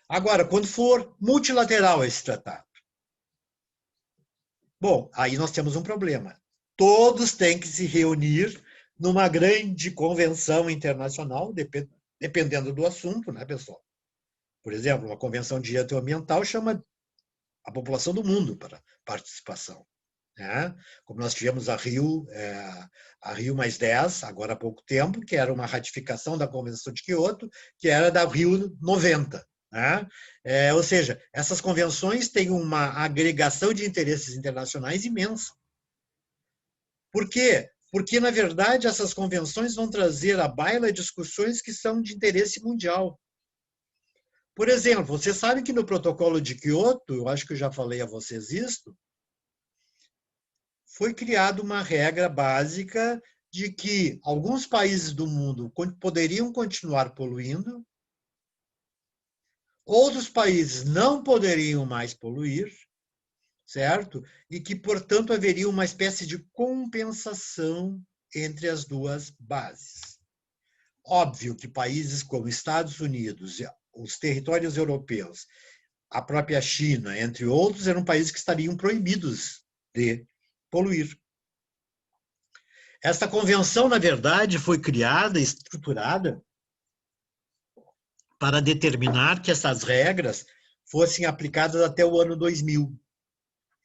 Speaker 1: Agora, quando for multilateral esse tratado, bom, aí nós temos um problema. Todos têm que se reunir numa grande convenção internacional, dependendo do assunto, né, pessoal? Por exemplo, uma convenção de direito ambiental chama a população do mundo para participação, né? Como nós tivemos a Rio +10, agora há pouco tempo, que era uma ratificação da Convenção de Quioto, que era da Rio 90. Né? Ou seja, essas convenções têm uma agregação de interesses internacionais imensa. Por quê? Porque, na verdade, essas convenções vão trazer à baila discussões que são de interesse mundial. Por exemplo, você sabe que no protocolo de Quioto, eu acho que eu já falei a vocês isto, foi criada uma regra básica de que alguns países do mundo poderiam continuar poluindo, outros países não poderiam mais poluir, certo? E que, portanto, haveria uma espécie de compensação entre as duas bases. Óbvio que países como Estados Unidos, os territórios europeus, a própria China, entre outros, eram países que estariam proibidos de poluir. Esta convenção, na verdade, foi criada, estruturada, para determinar que essas regras fossem aplicadas até o ano 2000.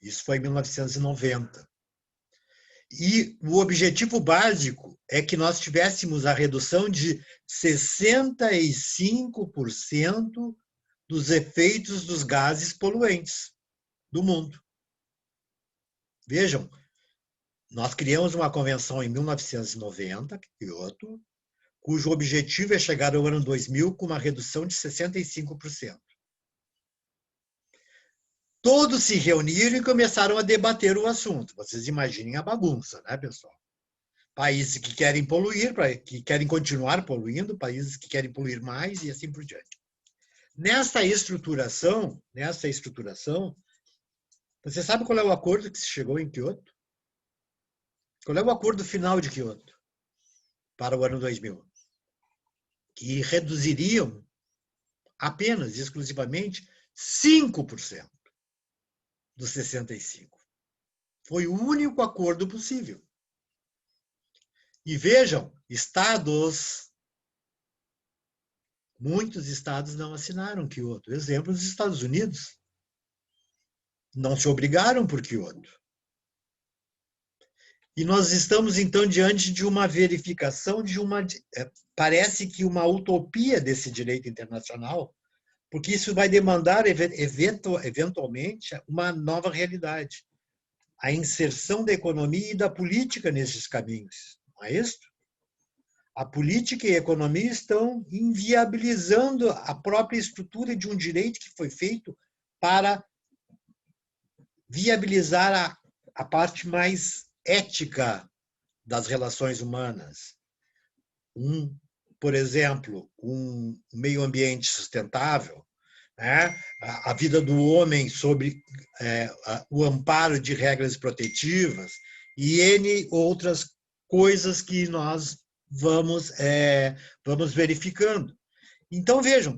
Speaker 1: Isso foi em 1990. E o objetivo básico é que nós tivéssemos a redução de 65% dos efeitos dos gases poluentes do mundo. Vejam, nós criamos uma convenção em 1990, Kyoto, cujo objetivo é chegar ao ano 2000 com uma redução de 65%. Todos se reuniram e começaram a debater o assunto. Vocês imaginem a bagunça, né, pessoal? Países que querem poluir, que querem continuar poluindo, países que querem poluir mais e assim por diante. Nessa estruturação, você sabe qual é o acordo que se chegou em Kyoto? Qual é o acordo final de Kyoto para o ano 2000? Que reduziriam apenas, exclusivamente, 5% dos 65%. Foi o único acordo possível. E vejam, muitos estados não assinaram Kyoto. Exemplo, os Estados Unidos não se obrigaram por Kyoto. E nós estamos, então, diante de uma verificação parece que uma utopia desse direito internacional, porque isso vai demandar, eventualmente, uma nova realidade. A inserção da economia e da política nesses caminhos. Não é isso? A política e a economia estão inviabilizando a própria estrutura de um direito que foi feito para viabilizar a parte mais ética das relações humanas. Por exemplo, um meio ambiente sustentável, né? A vida do homem sob o amparo de regras protetivas e N outras coisas que nós vamos verificando. Então, vejam,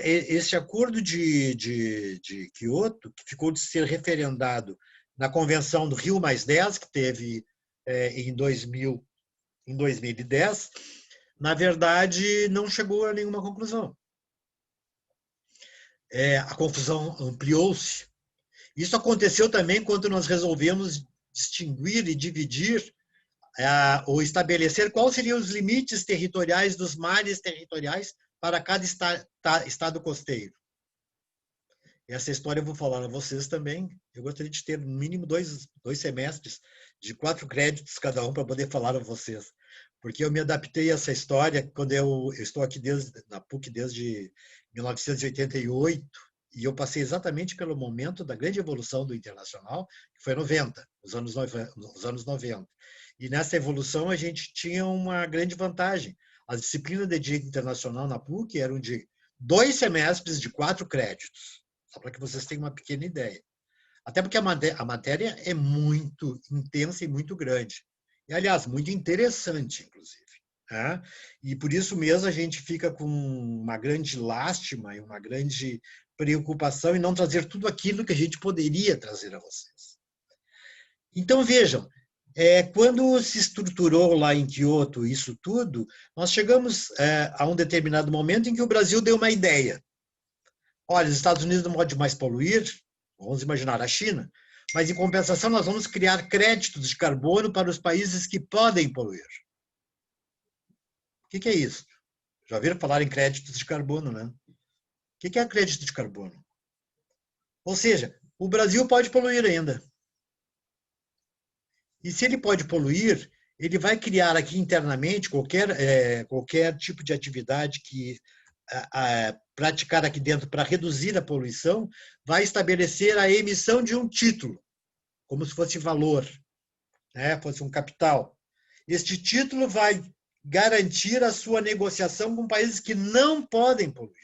Speaker 1: este acordo de Quioto, que ficou de ser referendado na Convenção do Rio +10, que teve em 2010, na verdade, não chegou a nenhuma conclusão. A confusão ampliou-se. Isso aconteceu também quando nós resolvemos distinguir e dividir ou estabelecer quais seriam os limites territoriais dos mares territoriais para cada estado costeiro. Essa história eu vou falar a vocês também. Eu gostaria de ter no mínimo dois semestres de 4 créditos cada um para poder falar a vocês. Porque eu me adaptei a essa história quando eu estou aqui na PUC desde 1988 e eu passei exatamente pelo momento da grande evolução do internacional, que foi 90, os anos 90. E nessa evolução a gente tinha uma grande vantagem. As disciplinas de direito internacional na PUC eram de 2 semestres de 4 créditos, só para que vocês tenham uma pequena ideia. Até porque a matéria é muito intensa e muito grande. E, aliás, muito interessante, inclusive. Né? E por isso mesmo a gente fica com uma grande lástima e uma grande preocupação em não trazer tudo aquilo que a gente poderia trazer a vocês. Então, vejam, quando se estruturou lá em Kyoto isso tudo, nós chegamos a um determinado momento em que o Brasil deu uma ideia. Olha, os Estados Unidos não podem mais poluir, vamos imaginar a China, mas em compensação nós vamos criar créditos de carbono para os países que podem poluir. O que é isso? Já ouviram falar em créditos de carbono, né? O que é crédito de carbono? Ou seja, o Brasil pode poluir ainda. E se ele pode poluir, ele vai criar aqui internamente qualquer tipo de atividade que praticar aqui dentro para reduzir a poluição, vai estabelecer a emissão de um título, como se fosse valor, né? Fosse um capital. Este título vai garantir a sua negociação com países que não podem poluir.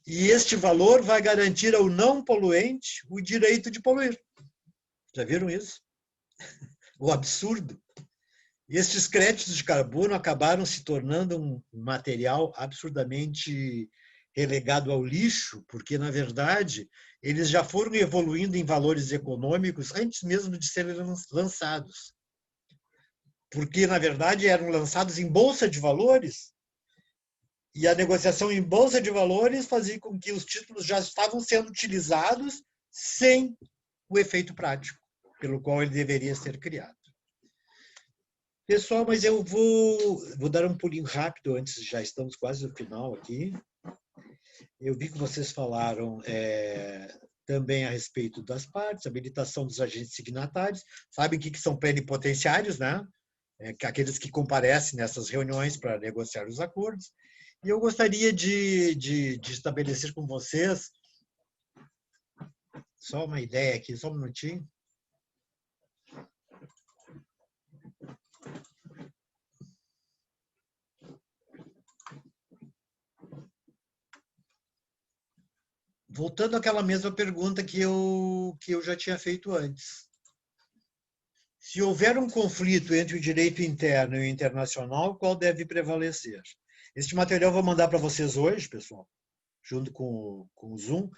Speaker 1: E este valor vai garantir ao não poluente o direito de poluir. Já viram isso? O absurdo. Estes créditos de carbono acabaram se tornando um material absurdamente relegado ao lixo, porque, na verdade, eles já foram evoluindo em valores econômicos antes mesmo de serem lançados. Porque, na verdade, eram lançados em bolsa de valores e a negociação em bolsa de valores fazia com que os títulos já estavam sendo utilizados sem o efeito prático pelo qual ele deveria ser criado. Pessoal, mas eu vou dar um pulinho rápido antes, já estamos quase no final aqui. Eu vi que vocês falaram também a respeito das partes, habilitação dos agentes signatários. Sabem o que são plenipotenciários, né? Aqueles que comparecem nessas reuniões para negociar os acordos. E eu gostaria de estabelecer com vocês só uma ideia aqui, só um minutinho. Voltando àquela mesma pergunta que eu já tinha feito antes. Se houver um conflito entre o direito interno e o internacional, qual deve prevalecer? Este material eu vou mandar para vocês hoje, pessoal, junto com o Zoom.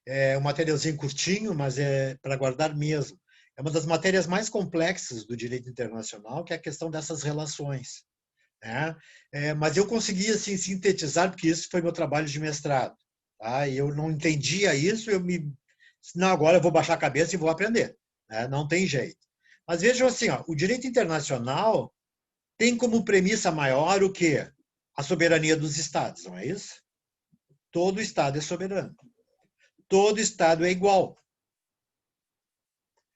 Speaker 1: É um materialzinho curtinho, mas é para guardar mesmo. É uma das matérias mais complexas do direito internacional, que é a questão dessas relações. Né? Mas eu consegui assim, sintetizar, porque isso foi meu trabalho de mestrado. Tá? Eu não entendia isso, não, agora eu vou baixar a cabeça e vou aprender. Né? Não tem jeito. Mas vejam assim, ó, o direito internacional tem como premissa maior o quê? A soberania dos Estados, não é isso? Todo Estado é soberano. Todo Estado é igual.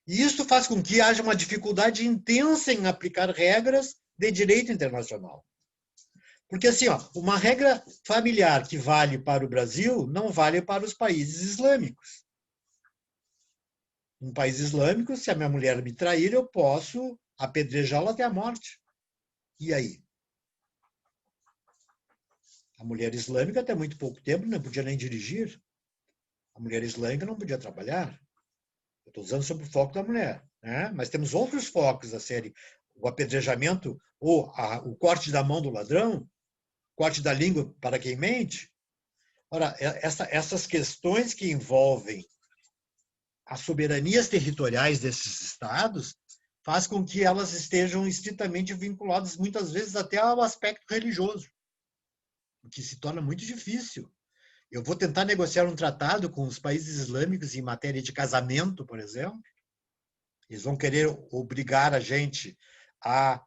Speaker 1: E isso faz com que haja uma dificuldade intensa em aplicar regras de direito internacional. Porque, assim, ó, uma regra familiar que vale para o Brasil não vale para os países islâmicos. Um país islâmico, se a minha mulher me trair, eu posso apedrejá-la até a morte. E aí? A mulher islâmica, até muito pouco tempo, não podia nem dirigir. A mulher islâmica não podia trabalhar. Eu estou usando sobre o foco da mulher. Né? Mas temos outros focos a serem o apedrejamento ou o corte da mão do ladrão, corte da língua para quem mente. Ora, essas questões que envolvem as soberanias territoriais desses estados faz com que elas estejam estritamente vinculadas, muitas vezes até ao aspecto religioso, o que se torna muito difícil. Eu vou tentar negociar um tratado com os países islâmicos em matéria de casamento, por exemplo. Eles vão querer obrigar a gente a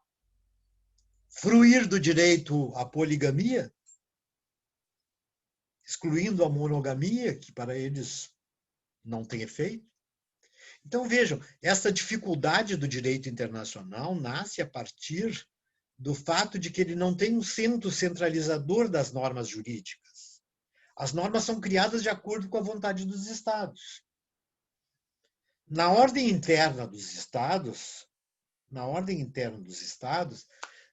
Speaker 1: fruir do direito à poligamia. excluindo a monogamia, que para eles não tem efeito. Então, vejam, essa dificuldade do direito internacional nasce a partir do fato de que ele não tem um centro centralizador das normas jurídicas. As normas são criadas de acordo com a vontade dos Estados. Na ordem interna dos Estados,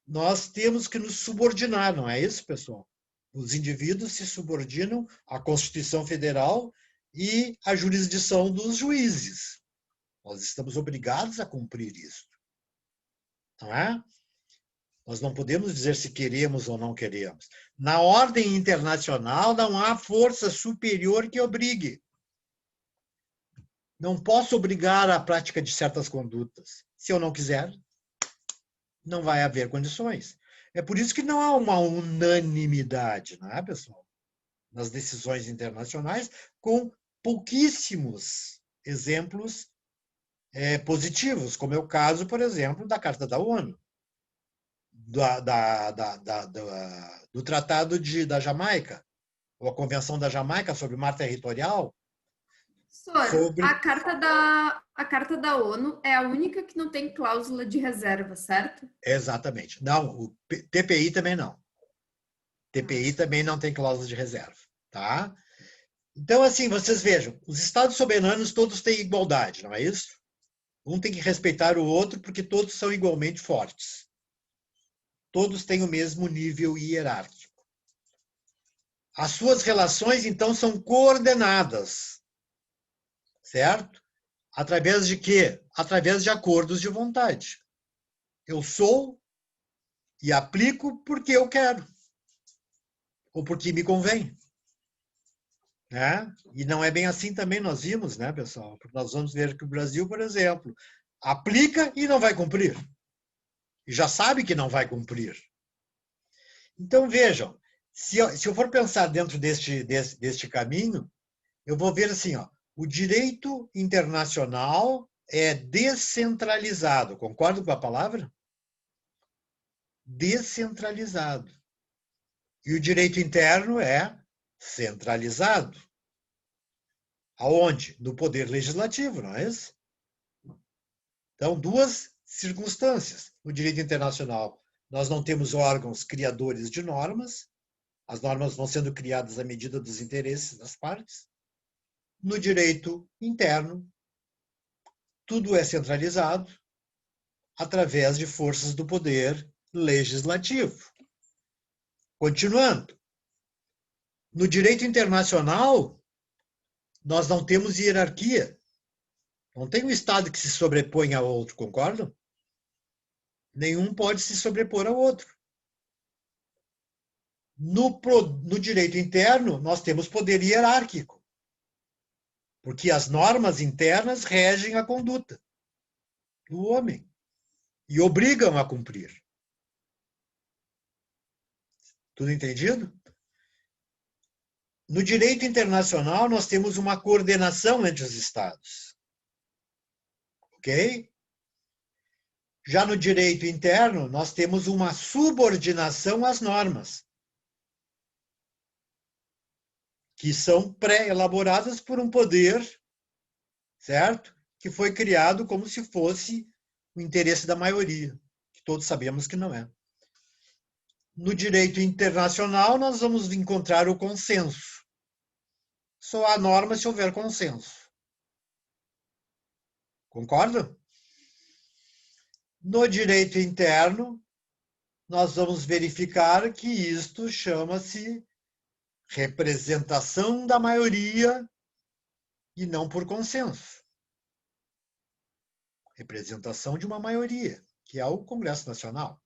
Speaker 1: nós temos que nos subordinar, não é isso, pessoal? Os indivíduos se subordinam à Constituição Federal e à jurisdição dos juízes. Nós estamos obrigados a cumprir isso. Não é? Nós não podemos dizer se queremos ou não queremos. Na ordem internacional, não há força superior que obrigue. Não posso obrigar a prática de certas condutas. Se eu não quiser, não vai haver condições. É por isso que não há uma unanimidade, não é, pessoal? Nas decisões internacionais, com pouquíssimos exemplos positivos, como é o caso, por exemplo, da Carta da ONU, do Tratado da Jamaica, ou a Convenção da Jamaica sobre Mar Territorial.
Speaker 2: A Carta da ONU é a única que não tem cláusula de reserva, certo?
Speaker 1: Exatamente. Não, o TPI também não. TPI também não tem cláusula de reserva, tá? Então, assim, vocês vejam, os Estados soberanos todos têm igualdade, não é isso? Um tem que respeitar o outro porque todos são igualmente fortes. Todos têm o mesmo nível hierárquico. As suas relações, então, são coordenadas, certo? Através de quê? Através de acordos de vontade. Eu sou e aplico porque eu quero, ou porque me convém. Né? E não é bem assim também, nós vimos, né, pessoal? Porque nós vamos ver que o Brasil, por exemplo, aplica e não vai cumprir. E já sabe que não vai cumprir. Então, vejam, se eu for pensar dentro deste caminho, eu vou ver assim, ó, o direito internacional é descentralizado. Concordo com a palavra? Descentralizado. E o direito interno é centralizado. Aonde? No poder legislativo, não é isso? Então, duas circunstâncias. No direito internacional, nós não temos órgãos criadores de normas, as normas vão sendo criadas à medida dos interesses das partes. No direito interno, tudo é centralizado através de forças do poder legislativo. Continuando. No direito internacional, nós não temos hierarquia. Não tem um Estado que se sobrepõe ao outro, concordam? Nenhum pode se sobrepor ao outro. No direito interno, nós temos poder hierárquico, porque as normas internas regem a conduta do homem e obrigam a cumprir. Tudo entendido? No direito internacional, nós temos uma coordenação entre os Estados. Ok? Já no direito interno, nós temos uma subordinação às normas, que são pré-elaboradas por um poder, certo? Que foi criado como se fosse o interesse da maioria, que todos sabemos que não é. No direito internacional, nós vamos encontrar o consenso. Só há norma se houver consenso. Concorda? No direito interno, nós vamos verificar que isto chama-se representação da maioria e não por consenso. Representação de uma maioria, que é o Congresso Nacional.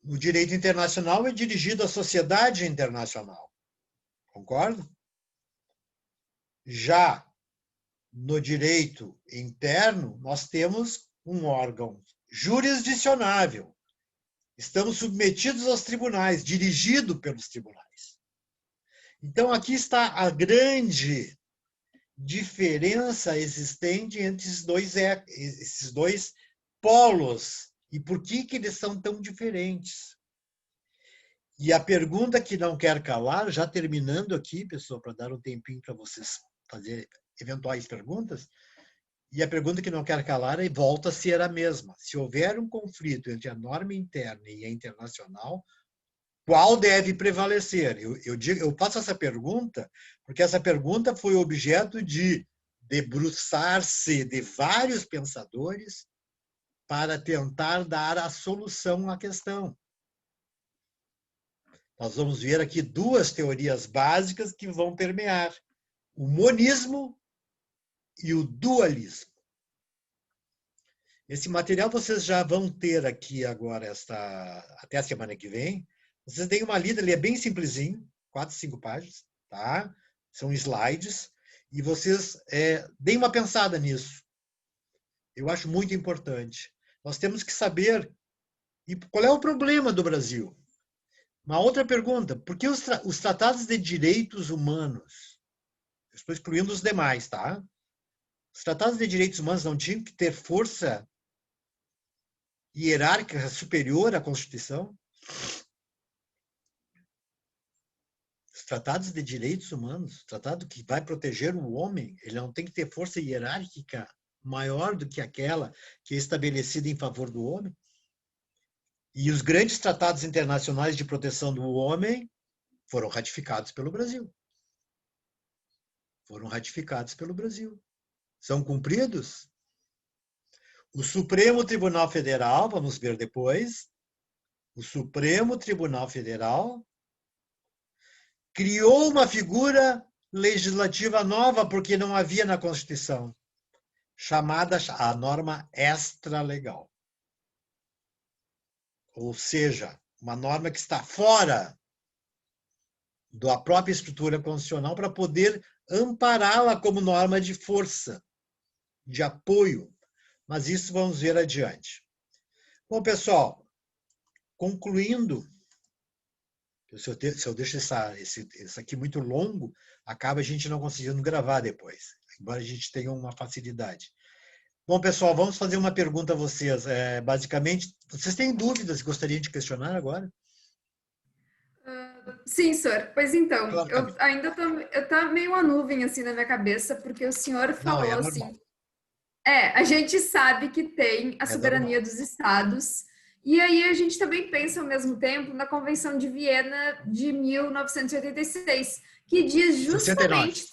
Speaker 1: O direito internacional é dirigido à sociedade internacional. Concorda? Já no direito interno, nós temos um órgão jurisdicionável. Estamos submetidos aos tribunais, dirigido pelos tribunais. Então, aqui está a grande diferença existente entre esses dois polos. E por que eles são tão diferentes? E a pergunta que não quer calar, já terminando aqui, pessoal, para dar um tempinho para vocês fazer eventuais perguntas, e a pergunta que não quer calar volta a ser a mesma. Se houver um conflito entre a norma interna e a internacional, qual deve prevalecer? Eu faço essa pergunta porque essa pergunta foi objeto de debruçar-se de vários pensadores para tentar dar a solução à questão. Nós vamos ver aqui duas teorias básicas que vão permear: o monismo e o dualismo. Esse material vocês já vão ter aqui agora, até a semana que vem. Vocês deem uma lida, ele é bem simplesinho, 4, 5 páginas, tá? São slides, e vocês deem uma pensada nisso. Eu acho muito importante. Nós temos que saber qual é o problema do Brasil. Uma outra pergunta: por que os tratados de direitos humanos, eu estou excluindo os demais, tá? Os tratados de direitos humanos não tinham que ter força hierárquica superior à Constituição? Os tratados de direitos humanos, o tratado que vai proteger o homem, ele não tem que ter força hierárquica maior do que aquela que é estabelecida em favor do homem? E os grandes tratados internacionais de proteção do homem foram ratificados pelo Brasil. Foram ratificados pelo Brasil. São cumpridos? O Supremo Tribunal Federal, vamos ver depois, o Supremo Tribunal Federal criou uma figura legislativa nova porque não havia na Constituição, chamada a norma extralegal. Ou seja, uma norma que está fora da própria estrutura constitucional para poder ampará-la como norma de força, de apoio. Mas isso vamos ver adiante. Bom, pessoal, concluindo, se eu deixo isso aqui muito longo, acaba a gente não conseguindo gravar depois, embora a gente tenha uma facilidade. Bom, pessoal, vamos fazer uma pergunta a vocês. Basicamente, vocês têm dúvidas que gostariam de questionar agora?
Speaker 2: Sim, senhor. Pois então,
Speaker 1: Claro,
Speaker 2: eu ainda estou meio uma nuvem assim na minha cabeça, porque o senhor falou
Speaker 1: não,
Speaker 2: assim. A gente sabe que tem a soberania
Speaker 1: normal
Speaker 2: dos estados, e aí a gente também pensa ao mesmo tempo na Convenção de Viena de 1986, que diz justamente...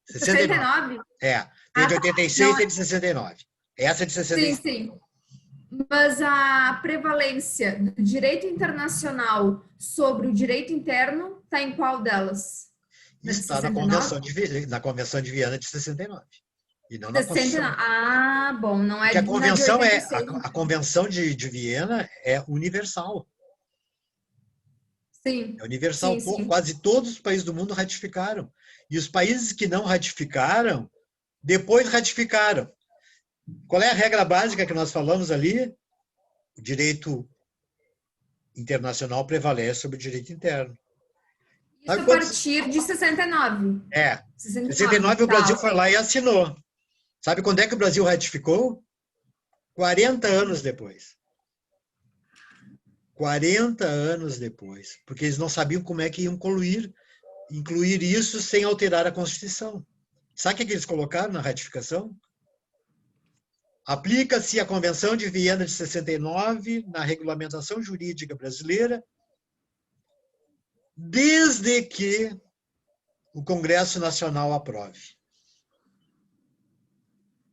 Speaker 2: 69?
Speaker 1: Tem de 86 e de 69. Essa é de 66.
Speaker 2: Sim. Mas a prevalência do direito internacional sobre o direito interno está em qual delas?
Speaker 1: Está na Convenção de Viena de 69. E não na Constituição.
Speaker 2: Bom, não é.
Speaker 1: Porque a convenção a Convenção de Viena é universal.
Speaker 2: Sim.
Speaker 1: É universal.
Speaker 2: Sim.
Speaker 1: Quase todos os países do mundo ratificaram. E os países que não ratificaram, depois ratificaram. Qual é a regra básica que nós falamos ali? O direito internacional prevalece sobre o direito interno.
Speaker 2: Isso a partir de 69.
Speaker 1: 69 o Brasil foi lá e assinou. Sabe quando é que o Brasil ratificou? 40 anos depois. 40 anos depois. Porque eles não sabiam como é que iam incluir isso sem alterar a Constituição. Sabe o que eles colocaram na ratificação? Aplica-se a Convenção de Viena de 69 na regulamentação jurídica brasileira, desde que o Congresso Nacional aprove.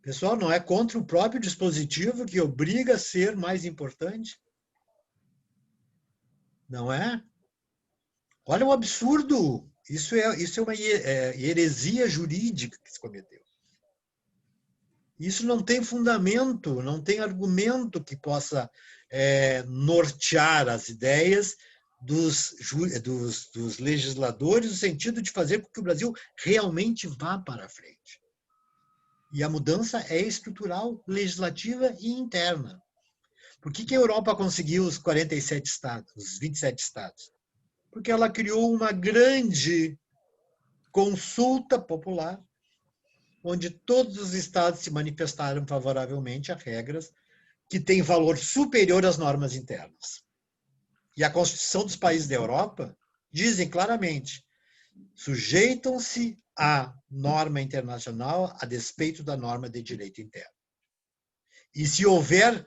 Speaker 1: Pessoal, não é contra o próprio dispositivo que obriga a ser mais importante? Não é? Olha o absurdo. Isso é uma heresia jurídica que se cometeu. Isso não tem fundamento, não tem argumento que possa nortear as ideias dos legisladores no sentido de fazer com que o Brasil realmente vá para frente. E a mudança é estrutural, legislativa e interna. Por que a Europa conseguiu os 47 estados, os 27 estados? Porque ela criou uma grande consulta popular, onde todos os estados se manifestaram favoravelmente a regras que têm valor superior às normas internas. e a Constituição dos países da Europa dizem claramente: sujeitam-se à norma internacional a despeito da norma de direito interno. E se houver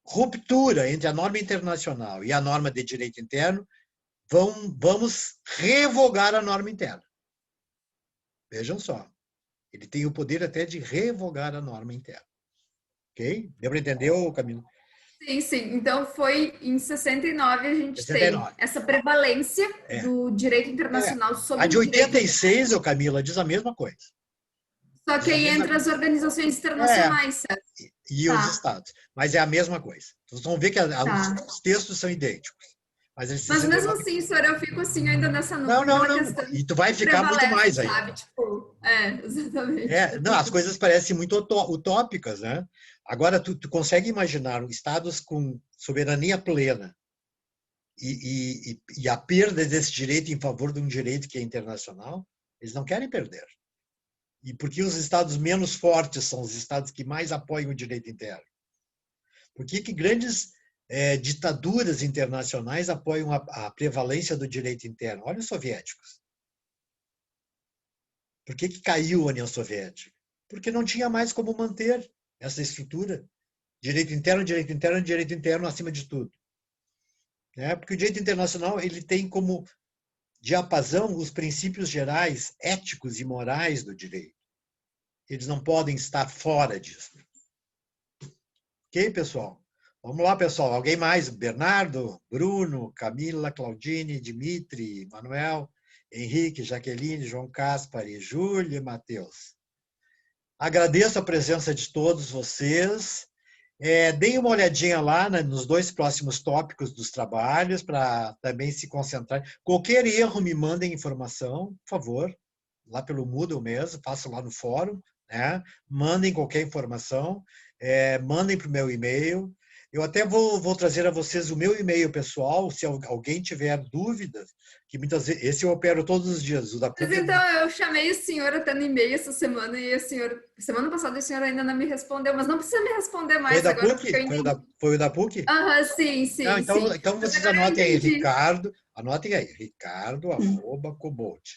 Speaker 1: ruptura entre a norma internacional e a norma de direito interno, vamos revogar a norma interna. Vejam só. Ele tem o poder até de revogar a norma interna. Ok? Deu para entender, Camila?
Speaker 2: Sim, sim. Então, foi em 69 a gente
Speaker 1: 69.
Speaker 2: tem essa prevalência do direito internacional sobre
Speaker 1: o direito. A de 86, Camila, diz a mesma coisa.
Speaker 2: Só que aí entra as organizações internacionais, certo?
Speaker 1: E os estados. Mas é a mesma coisa. Vocês vão ver que os textos são idênticos. Mas
Speaker 2: mesmo assim, senhor, eu fico assim ainda nessa
Speaker 1: não. E tu vai ficar muito mais aí.
Speaker 2: Sabe? Tipo, exatamente.
Speaker 1: Não, as coisas parecem muito utópicas, né? Agora, tu consegue imaginar estados com soberania plena e a perda desse direito em favor de um direito que é internacional? Eles não querem perder. E porque os estados menos fortes são os estados que mais apoiam o direito interno? Por que grandes ditaduras internacionais apoiam a prevalência do direito interno? Olha os soviéticos. Por que caiu a União Soviética? Porque não tinha mais como manter essa estrutura. Direito interno, direito interno, direito interno acima de tudo. Porque o direito internacional ele tem como diapasão os princípios gerais éticos e morais do direito. Eles não podem estar fora disso. Ok, pessoal? Vamos lá, pessoal. Alguém mais? Bernardo, Bruno, Camila, Claudine, Dimitri, Manuel, Henrique, Jaqueline, João Caspari, Júlia e Matheus. Agradeço a presença de todos vocês. Deem uma olhadinha lá nos 2 próximos tópicos dos trabalhos para também se concentrar. Qualquer erro, me mandem informação, por favor, lá pelo Moodle mesmo, façam lá no fórum, né? Mandem qualquer informação, mandem para o meu e-mail. Eu até vou trazer a vocês o meu e-mail pessoal, se alguém tiver dúvidas, que muitas vezes, esse eu opero todos os dias. O da
Speaker 2: Mas então, eu chamei o senhor até no e-mail essa semana e semana passada o senhor ainda não me respondeu, mas não precisa me responder mais
Speaker 1: foi
Speaker 2: agora.
Speaker 1: PUC? Foi o da PUC?
Speaker 2: Sim.
Speaker 1: Não, então vocês anotem aí, Ricardo, Ricardo@Cobalt.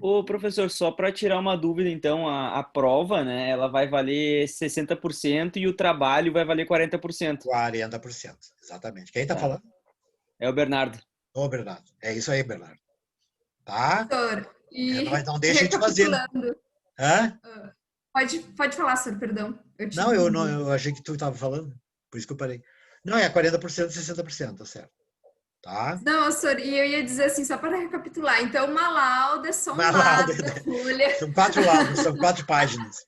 Speaker 4: Ô, professor, só para tirar uma dúvida, então, a prova, né, ela vai valer 60% e o trabalho vai valer 40%.
Speaker 1: 40%, exatamente. Quem está falando?
Speaker 4: É o Bernardo.
Speaker 1: Ô, Bernardo. É isso aí, Bernardo. Tá?
Speaker 2: Doutor,
Speaker 1: Não deixa de fazer. Hã?
Speaker 2: Pode falar, senhor, perdão.
Speaker 1: Eu achei que tu estava falando, por isso que eu parei. Não, é 40% e 60%, tá certo. Tá?
Speaker 2: Não, senhor, e eu ia dizer assim, só para recapitular. Então, uma lauda, só um lado da folha.
Speaker 1: São 4 laudos, são 4 páginas.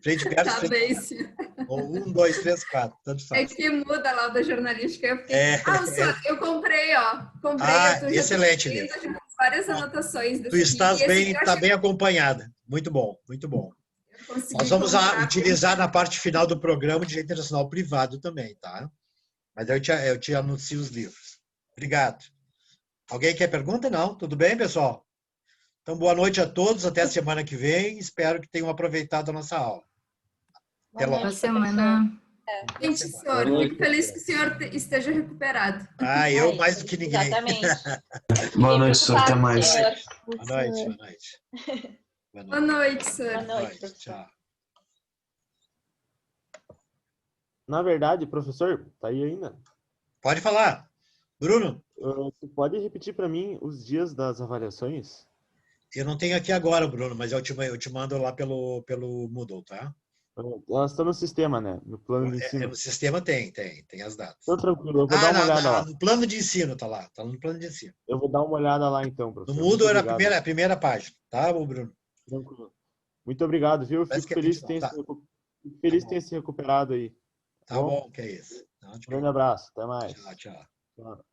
Speaker 1: Frente perto,
Speaker 2: tá
Speaker 1: frente
Speaker 2: bem, senhor.
Speaker 1: Ou 1, 2, 3, 4. Tanto faz.
Speaker 2: É que muda a lauda jornalística. Eu fiquei... senhor, eu comprei, ó.
Speaker 1: Excelente, Lívia.
Speaker 2: Várias anotações.
Speaker 1: Tu estás bem acompanhada. Muito bom, muito bom. Nós vamos utilizar na parte final do programa o Direito Internacional Privado também, tá? Mas eu te anuncio os livros. Obrigado. Alguém quer pergunta? Não? Tudo bem, pessoal? Então, boa noite a todos. Até a semana que vem. Espero que tenham aproveitado a nossa aula. Até logo.
Speaker 5: Boa semana.
Speaker 2: Gente, senhor, fico feliz que o senhor esteja recuperado.
Speaker 1: Eu mais do que ninguém.
Speaker 3: Exatamente.
Speaker 6: Boa noite, senhor. Até mais.
Speaker 1: Boa noite.
Speaker 2: Boa noite, senhor.
Speaker 3: Boa noite.
Speaker 1: Tchau.
Speaker 7: Na verdade, professor, tá aí ainda?
Speaker 1: Pode falar. Bruno?
Speaker 7: Você pode repetir para mim os dias das avaliações?
Speaker 1: Eu não tenho aqui agora, Bruno, mas eu te mando lá pelo Moodle, tá?
Speaker 7: Elas estão no sistema, né? No plano de ensino.
Speaker 1: No sistema tem as datas.
Speaker 7: Então, tranquilo, eu vou dar uma olhada lá.
Speaker 1: No plano de ensino tá lá, tá no plano de ensino.
Speaker 7: Eu vou dar uma olhada lá então, professor.
Speaker 1: No Moodle era a primeira página, tá, Bruno?
Speaker 7: Tranquilo. Muito obrigado, viu? Fico feliz que tenha se recuperado aí.
Speaker 1: Tá bom, que é isso.
Speaker 7: Grande abraço, até mais.
Speaker 1: Tchau.
Speaker 7: Tchau.